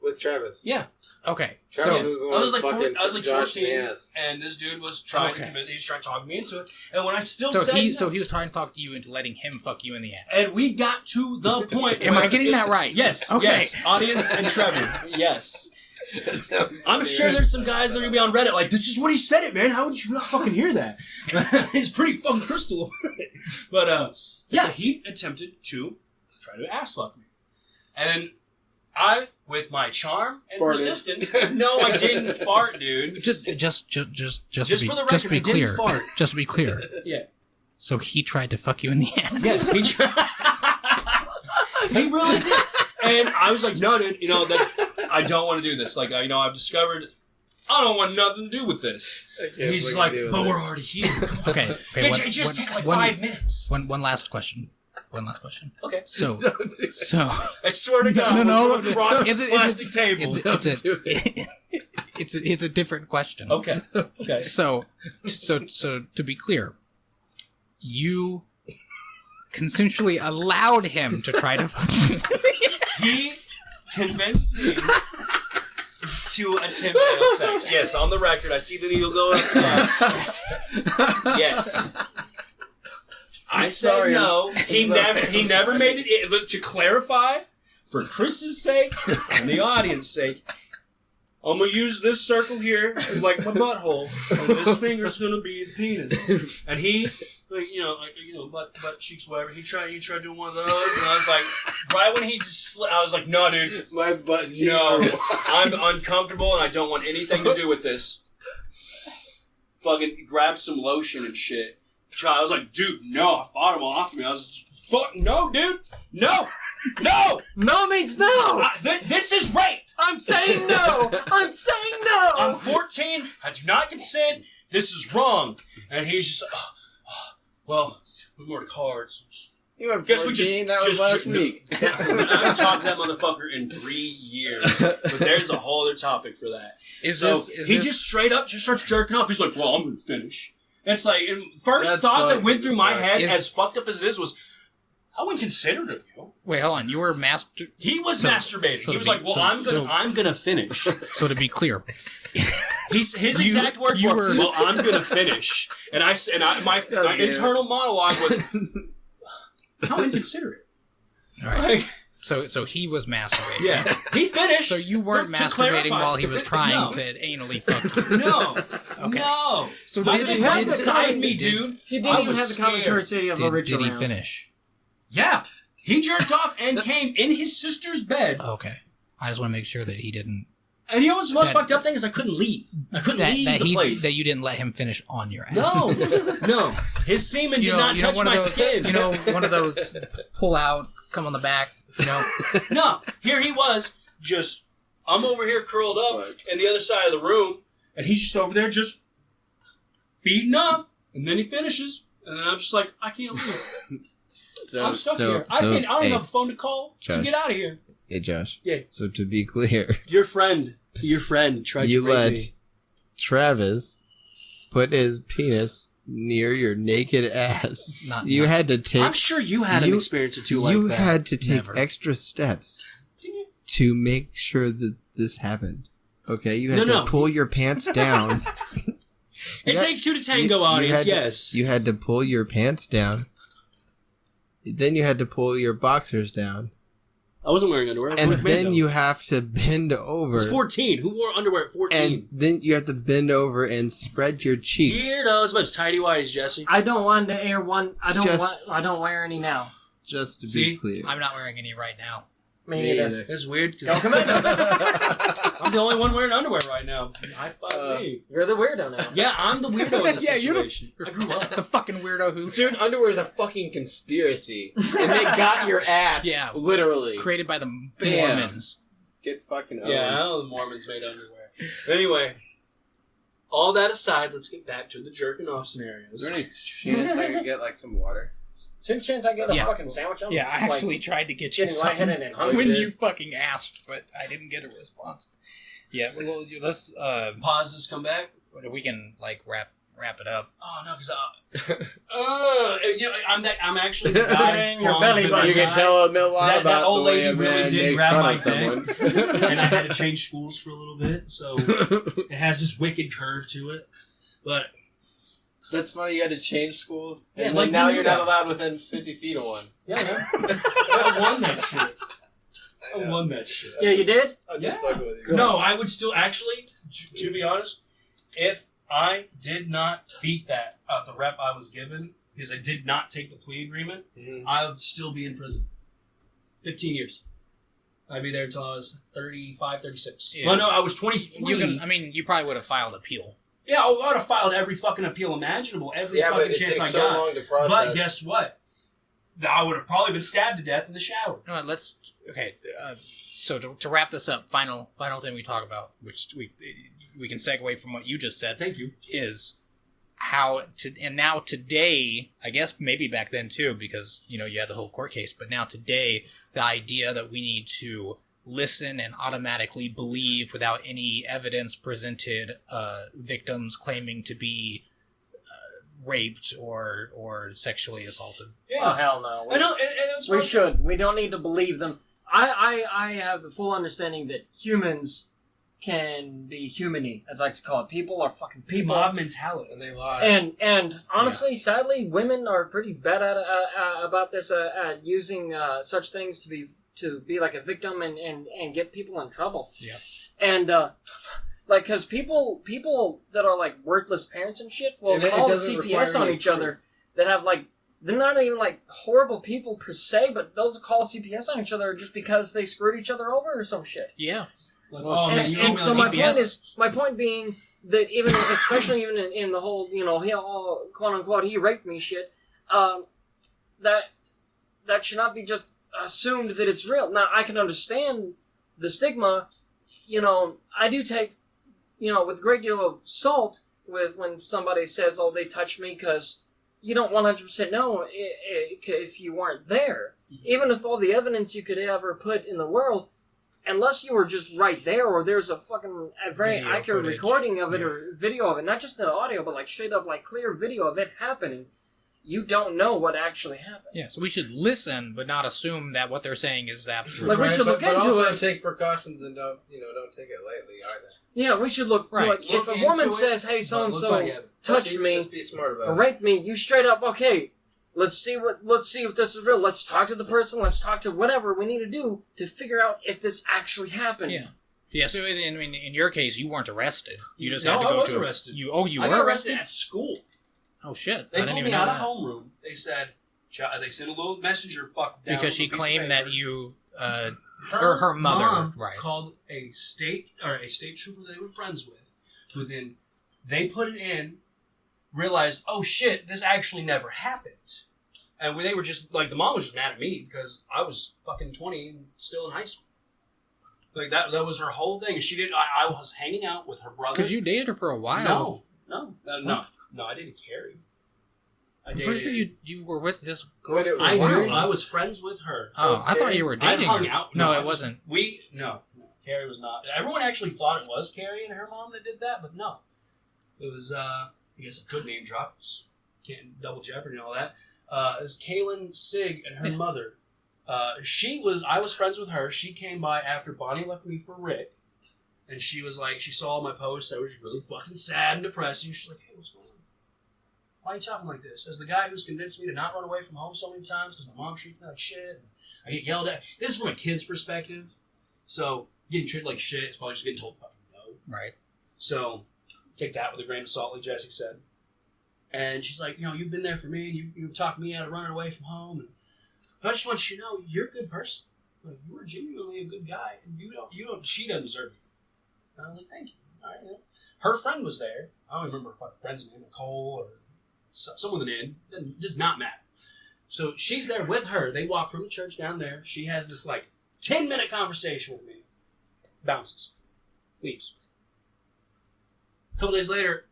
with Travis. Yeah. Okay, Travis so was the I one was like fucking I was like Josh in the 14, ass. and this dude was trying Okay. to he was trying to talk me into it. And when I still so said he no, so he was trying to talk to you into letting him fuck you in the ass. and we got to the point. Am where I getting that right? Yes. Okay. Yes. Audience and Trevor. Yes. I'm sure there's some guys that are gonna be on Reddit like, this is what he said it, man. How would you not fucking hear that? It's pretty fucking crystal. But yeah, he attempted to try to ass fuck me, and then I, with my charm and Farted. persistence, no, I didn't fart, dude. Just for the just record, to be I didn't clear. fart. Just to be clear. Yeah. So he tried to fuck you in the ass. Yes, he tried. He really did. And I was like, no, dude, I don't want to do this. Like, I've discovered I don't want nothing to do with this. He's like, but we're already here. Come on. Okay. It just take like 5 minutes. One last question. Okay. So I swear to God, no. we're across the It's a- plastic table. it's a different question. Okay. So to be clear, you consensually allowed him to try to fuck you. He convinced me to attempt anal sex. Yes, on the record, I see the needle go up. Yes. I said sorry, no. He I'm never made it. Look, to clarify, for Chris's sake and the audience's sake, I'm gonna use this circle here as like my butthole, and this finger's gonna be the penis. And he, butt cheeks, whatever. He tried doing one of those, and I was like, right when he just, I was like, no, dude, My butt cheeks no, are- I'm uncomfortable, and I don't want anything to do with this. Fucking grab some lotion and shit. I was like, dude, no. I fought him off me. I was just, fuck, no, dude. No. No means no! This is rape. I'm saying no! I'm saying no! I'm 14. I do not consent. This is wrong. And he's just, well, we more to cards. You went Guess we 14? That was last week. I haven't talked to that motherfucker in 3 years. But there's a whole other topic for that. He just straight up just starts jerking off. He's like, well, I'm going to finish. And it's like, and first That's thought that fucking went through my head, Is- as fucked up as it is, was, how inconsiderate of you. Wait, hold on. You were master. He was masturbating. so He to was be- like, well, so- I'm gonna finish. So to be clear, His exact words you were, well, I'm gonna finish. And my damn. internal monologue was, how inconsiderate. all right. Like, So he was masturbating. yeah, he finished. So you weren't To masturbating clarify. while he was trying No. to anally fuck you. No, Okay. no. So I did didn't he- have did- beside me, dude. He I didn't even was have the common scared. courtesy of a rich Did he around. finish? Yeah, he jerked off and came in his sister's bed. Okay. I just want to make sure that he didn't. And you know what's the most That- fucked up thing is I couldn't leave. I couldn't leave That the place. that you didn't let him finish on your ass. No. His semen did not touch one of my those, skin. You know, one of those pull out, come on the back. You know. No, here he was, just, I'm over here curled up Fuck. in the other side of the room, and he's just over there just beating off, and then he finishes, and then I'm just like, I can't leave. I'm stuck here. I don't hey, have a phone to call to Josh. get out of here. Hey, Josh. Yeah. So to be clear, Your friend tried you to rape let me. Travis put his penis near your naked ass. You had to take. I'm sure you had an you- experience or two like you that. had to take Never. extra steps Didn't you? to make sure that this happened. Okay, you had No. to pull your pants down. It You had- takes two to tango, you audience, had to- yes. You had to pull your pants down. Then you had to pull your boxers down. I wasn't wearing underwear. I was And wearing then commando. you have to bend I over. was 14. Who wore underwear at 14? And then you have to bend over and spread your cheeks. Weirdos. But it's tidy whities, Jesse. I don't want to air one. I Just- don't wear any now. Just to See? be clear. I'm not wearing any right now. Me Me either. either. It's weird. 'Cause I'm the only one wearing underwear right now. I fuck me. You're the weirdo now. Yeah, I'm the weirdo in this Yeah, you're the- situation. I grew up. The fucking weirdo who Dude, underwear is a fucking conspiracy. And they got your ass. Yeah. Literally. created by the Bam. Mormons. Get fucking owned. Yeah, I know the Mormons made underwear. Anyway, all that aside, let's get back to the jerking off Is scenarios. there any chance I could get like some water? Since chance I get a Yeah. fucking sandwich, I'm Yeah, I like, actually tried to get you getting something lightheaded and hungry. when did. you fucking asked, but I didn't get a response. Yeah, well, let's Pause this, come back. we can like wrap it up. Oh no, because I'm actually the guy In your from belly the button. You can guy, tell a lot That about old the way lady a really man did makes grab fun my of someone. and I had to change schools for a little bit, so it has this wicked curve to it. But That's funny. You had to change schools, Yeah, and like then now you you're knew not that. allowed within 50 feet of one. yeah, man. I won that shit. I won that shit. Yeah, you did? I'm just Yeah. fucking with you. No, I would still actually, to be honest, if I did not beat that the rep I was given, because I did not take the plea agreement, I would still be in prison. 15 years. I'd be there until I was 35, 36. Yeah. Well, no, I was 23. You probably would have filed appeal. Yeah, I would have filed every fucking appeal imaginable, every Yeah, but fucking it chance takes I so got. long to process. But guess what? I would have probably been stabbed to death in the shower. You know what, so to wrap this up, final thing we talk about, which we can segue from what you just said, Thank you. is and now today, I guess maybe back then too, because you had the whole court case, but now today, the idea that we need to listen and automatically believe without any evidence presented victims claiming to be raped or sexually assaulted. Yeah. Oh, hell no. I know, and it's We fun. should. We don't need to believe them. I have the full understanding that humans can be humany, as I like to call it. People are fucking people. Mob mentality. And they lie. And honestly, sadly, women are pretty bad at about this, at using such things to be like a victim and get people in trouble. Yeah. And because people that are like worthless parents and shit will And it call doesn't require CPS on any each other proof. that have like. They're not even like horrible people per se, but those who call CPS on each other just because they screwed each other over or some shit. Yeah. Like, Well, oh, and- man, and you don't so know my point being that even, especially even in the whole, he all, quote unquote, he raped me shit, that should not be just assumed that it's real. Now, I can understand the stigma, I do take, with a great deal of salt with when somebody says, oh, they touched me, because you don't 100% know if you weren't there. Even with all the evidence you could ever put in the world, unless you were just right there, or there's a very Video accurate footage. recording of it, Yeah. or video of it, not just the audio, but like straight up like clear video of it happening, you don't know what actually happened. Yeah, so we should listen, but not assume that what they're saying is absolute. Like, we should look but into also it. take precautions and don't take it lightly either. Yeah, we should look. Right. Like, if Look a woman into it, says, "Hey, so and but look so by evidence. touched me Just be smart or about it. raped me," you straight up, okay. Let's see if this is real. Let's talk to the person. Let's talk to whatever we need to do to figure out if this actually happened. Yeah. Yeah, so in your case, you weren't arrested. You just No, had to I go was to arrested. You I were got arrested? arrested at school. Oh shit! They I didn't pulled even me know out of that. homeroom. They said, they sent a little messenger fuck down Because she with a piece of claimed that paper. you or her mother, mom right? called a state trooper they were friends with, who then they put it in, realized, oh shit, this actually never happened. And they were just, like, the mom was just mad at me because I was fucking 20 and still in high school. Like, that was her whole thing. She didn't, I was hanging out with her brother. Because you dated her for a while. No, I didn't Carrie. I I'm dated. pretty sure you were with this girl. Wait, it was I Carrie? knew. I was friends with her. Oh, Was I thought Carrie? you were I dating hung her. out. No, I it just- wasn't. No, Carrie was not. Everyone actually thought it was Carrie and her mom that did that, but no. It was, I guess I could name drop. Can't double jeopardy and all that. It was Kaylin Sig and her mother. I was friends with her. She came by after Bonnie left me for Rick. And she was like, she saw my post that was really fucking sad and depressing. She's like, hey, what's going on? Why are you talking like this? As the guy who's convinced me to not run away from home so many times because my mom treats me like shit. And I get yelled at. This is from a kid's perspective. So getting treated like shit is probably just getting told fucking no. Right. So take that with a grain of salt, like Jesse said. And she's like, you've been there for me, and you've talked me out of running away from home. And I just want you to know you're a good person. Like, you were genuinely a good guy, and she doesn't deserve you. And I was like, thank you. All right. Her friend was there. I don't remember her fucking friend's name, Nicole or someone with an N. Does not matter. So she's there with her. They walk from the church down there. She has this 10-minute conversation with me. Bounces. Leaves. A couple days later,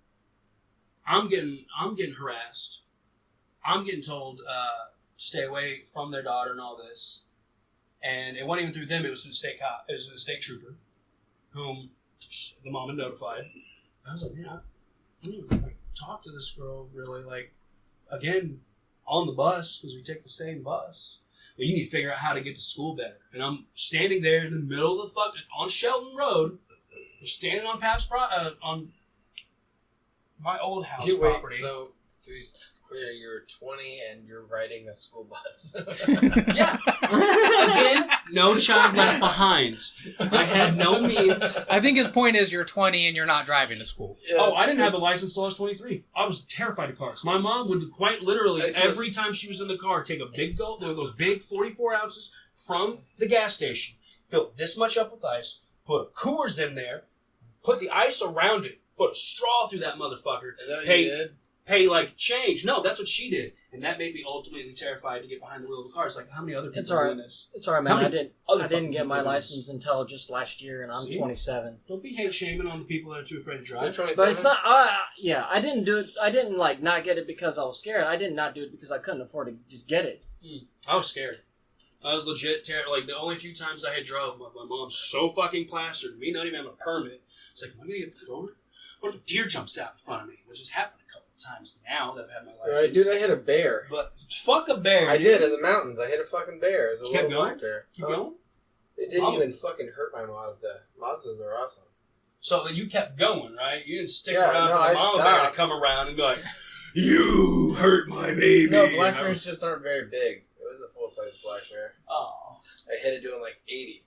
I'm getting harassed. I'm getting told to stay away from their daughter and all this. And it wasn't even through them. It was through the state cop. It was the state trooper, whom the mom had notified. I was like, man, I need to talk to this girl really, again, on the bus, because we take the same bus. But you need to figure out how to get to school better. And I'm standing there in the middle of the on Shelton Road. We're standing on on my old house property. So To be clear, you're 20 and you're riding a school bus. Yeah. Again, no child left behind. I had no means. I think his point is you're 20 and you're not driving to school. Yeah, Oh, I didn't have a license until I was 23. I was terrified of cars. My mom would quite literally, It's every time she was in the car, take a big gulp, one of those big 44 ounces from the gas station, fill this much up with ice, put a Coors in there, put the ice around it, put a straw through that motherfucker, Is that what Hey, you did? pay like change. No, that's what she did. And that made me ultimately terrified to get behind the wheel of the car. It's like, how many other people It's are alright. doing this? It's alright, How man. many other I didn't fucking get my people do this? license until just last year, and I'm See? 27. Don't be hate shaming on the people that are too afraid to You're drive. 27? But it's not. Yeah, I didn't do it. I didn't like not get it because I was scared. I did not do it because I couldn't afford to just get it. I was scared. I was legit terrified. Like, the only few times I had drove, my mom's so fucking plastered, me not even having a permit. It's like, am I going to get pulled over? What if a deer jumps out in front of me? Which has happened a couple of times now that I've had my license. Alright, dude, I hit a bear. But fuck a bear, I dude. did in the mountains. I hit a fucking bear. It was a Kept little going? black bear. Keep Huh? going? It didn't Oh. even fucking hurt my Mazda. Mazdas are awesome. So you kept going, right? You didn't stick Yeah, around no, for the I mama bear to stopped. come around and be like, you hurt my baby. No, black bears just aren't very big. It was a full-size black bear. Oh. I hit it doing like 80.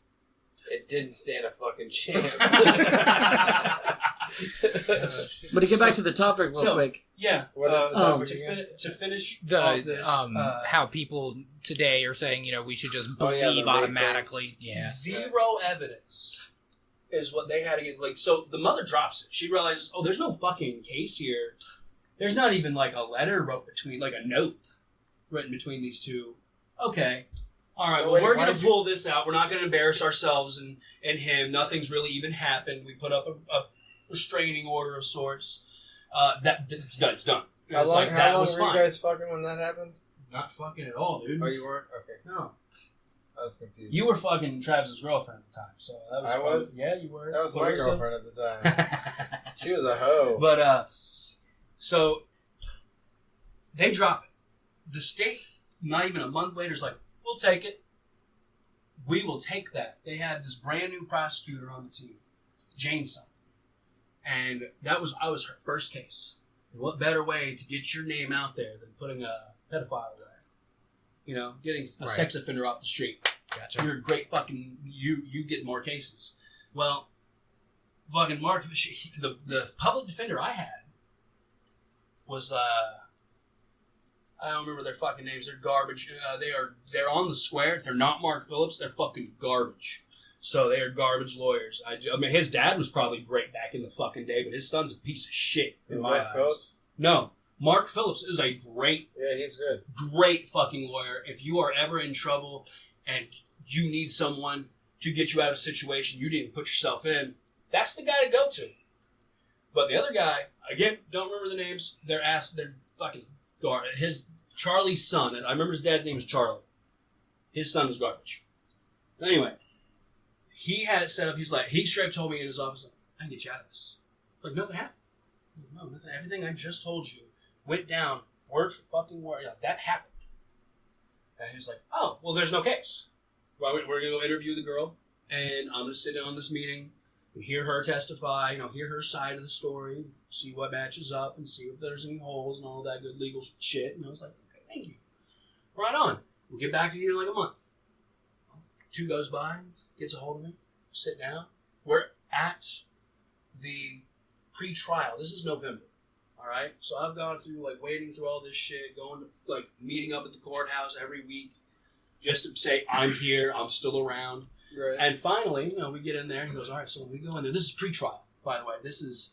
It didn't stand a fucking chance. But to get back to the topic real So- quick, Yeah. What is the topic again? to finish The off this, how people today are saying, you know, we should just Oh, yeah, the believe rape automatically. Yeah. zero evidence is what they had against. Like, so the mother drops it. She realizes, oh, there's no fucking case here. There's not even like a letter wrote between, like a note written between these two. Okay. All right, So well, wait, we're why going did to pull this out. We're not going to embarrass ourselves and him. Nothing's really even happened. We put up a restraining order of sorts. It's done. It's done. How It's long, like, how that long was were you fine. guys fucking when that happened? Not fucking at all, dude. Oh, you weren't? Okay. No. I was confused. You were fucking Travis's girlfriend at the time, so that was I probably- was? Yeah, you were. That was my Clarissa. girlfriend at the time. She was a hoe. But so they drop it. The state, not even a month later, is like, we'll take it. We will take that. They had this brand new prosecutor on the team, Jane something, and I was her first case. And what better way to get your name out there than putting a pedophile away? You know, getting a Right. sex offender off the street. Gotcha. You're a great fucking you get more cases. Well, fucking Mark, the public defender I had was I don't remember their fucking names. They're garbage. They're on the square. If they're not Mark Phillips, they're fucking garbage. So they are garbage lawyers. I mean, his dad was probably great back in the fucking day, but his son's a piece of shit in my Mark eyes. Phillips? No, Mark Phillips is a great Yeah, he's good. great fucking lawyer. If you are ever in trouble and you need someone to get you out of a situation you didn't put yourself in, that's the guy to go to. But the other guy, again, don't remember the names. They're fucking garbage. His Charlie's son, and I remember his dad's name was Charlie. His son was garbage. Anyway, he had it set up. He's like, he straight told me in his office, like, I can get you out of this. Like, nothing happened. No, nothing. Everything I just told you went down word for fucking word. Yeah, that happened. And he was like, oh, well, there's no case. Well, we're going to go interview the girl, and I'm going to sit down in this meeting and hear her testify, hear her side of the story, see what matches up, and see if there's any holes and all that good legal shit. And I was like, okay, thank you. Right on. We'll get back to you in like a month. 2 goes by, gets a hold of me, sit down. We're at the pre-trial. This is November. All right, so I've gone through waiting through all this shit, going to meeting up at the courthouse every week, just to say I'm here, I'm still around. Right. And finally, we get in there, and he goes, all right, so when we go in there, this is pre-trial, by the way. This is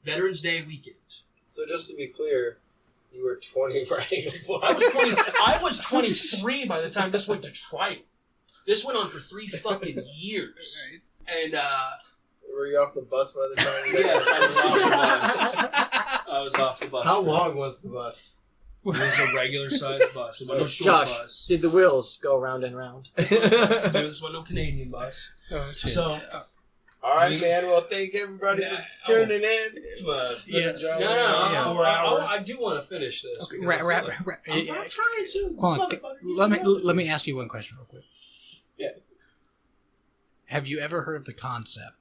Veterans Day weekend. So just to be clear, you were 20 riding a bus. I was 23 by the time this went to trial. This went on for 3 fucking years. And, Were you off the bus by the time you yes, I was off the bus. I was off the bus. How long was the bus? It was a regular sized bus. It was no short Josh, bus. did the wheels go round and round? This was no Canadian bus. Oh, shit. So, All right, man. Well, thank everybody for tuning in. It's been a jolly no, 4 hours. I do want to finish this. Okay, because I feel like- I'm yeah. trying to. Hold on, This motherfucker let me keeps let me ask you one question real quick. Yeah. Have you ever heard of the concept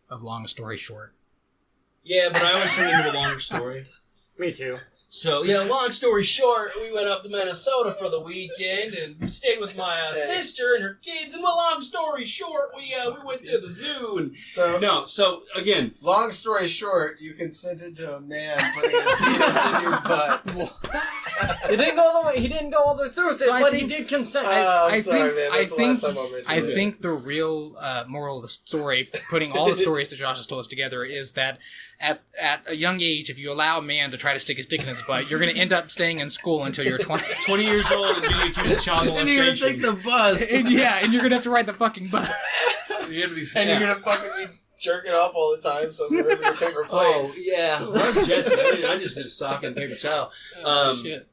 of long story short? Yeah, but I always turn into a longer story. Me too. So, yeah, long story short, we went up to Minnesota for the weekend and stayed with my sister and her kids. And, well, long story short, we went to the zoo. And so, again. Long story short, you consented to a man putting his penis in your butt. He didn't go all the way. He didn't go all the way through with it, but he did consent. I'm sorry, man. That's the last time I'll mention I it. think the real moral of the story, putting all the stories that Josh has told us together, is that at a young age, if you allow a man to try to stick his dick in his butt, you're going to end up staying in school until you're 20. 20 years old and being accused of child And you're gonna molestation. take the bus. and you're going to have to ride the fucking bus. You have to be And you're gonna fucking be jerking off all the time, so remember your paper Oh, plates. yeah. Well, that was Jesse. I just did sock and paper towel. Shit.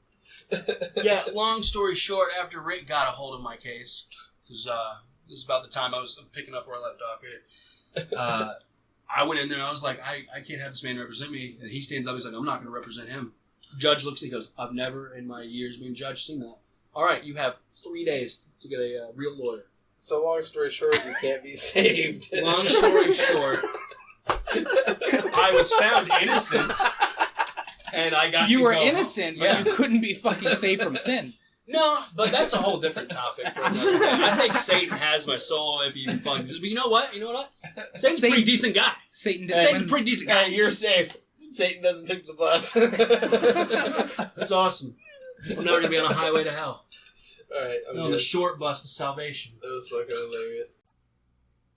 Yeah, long story short, after Rick got a hold of my case, because this is about the time I was picking up where I left off here, I went in there and I was like, I can't have this man represent me. And he stands up, he's like, I'm not going to represent him. Judge looks, he goes, I've never in my years being judge seen that. All right, you have 3 days to get a real lawyer. So long story short, you can't be saved. Long story short, I was found innocent, and I got You to were go. innocent, but Yeah. you couldn't be fucking saved from sin. No, but that's a whole different topic for another day. I think Satan has my soul if he even fucking... But you know what? Satan's a pretty decent guy. Satan Satan's a pretty decent guy. Hey, you're safe. Satan doesn't take the bus. That's awesome. I'm never going to be on a highway to hell. Alright, I'm I'm on the good. short bus to salvation. That was fucking hilarious.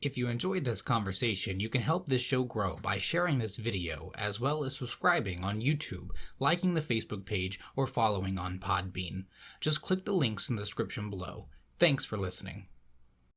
If you enjoyed this conversation, you can help this show grow by sharing this video, as well as subscribing on YouTube, liking the Facebook page, or following on Podbean. Just click the links in the description below. Thanks for listening.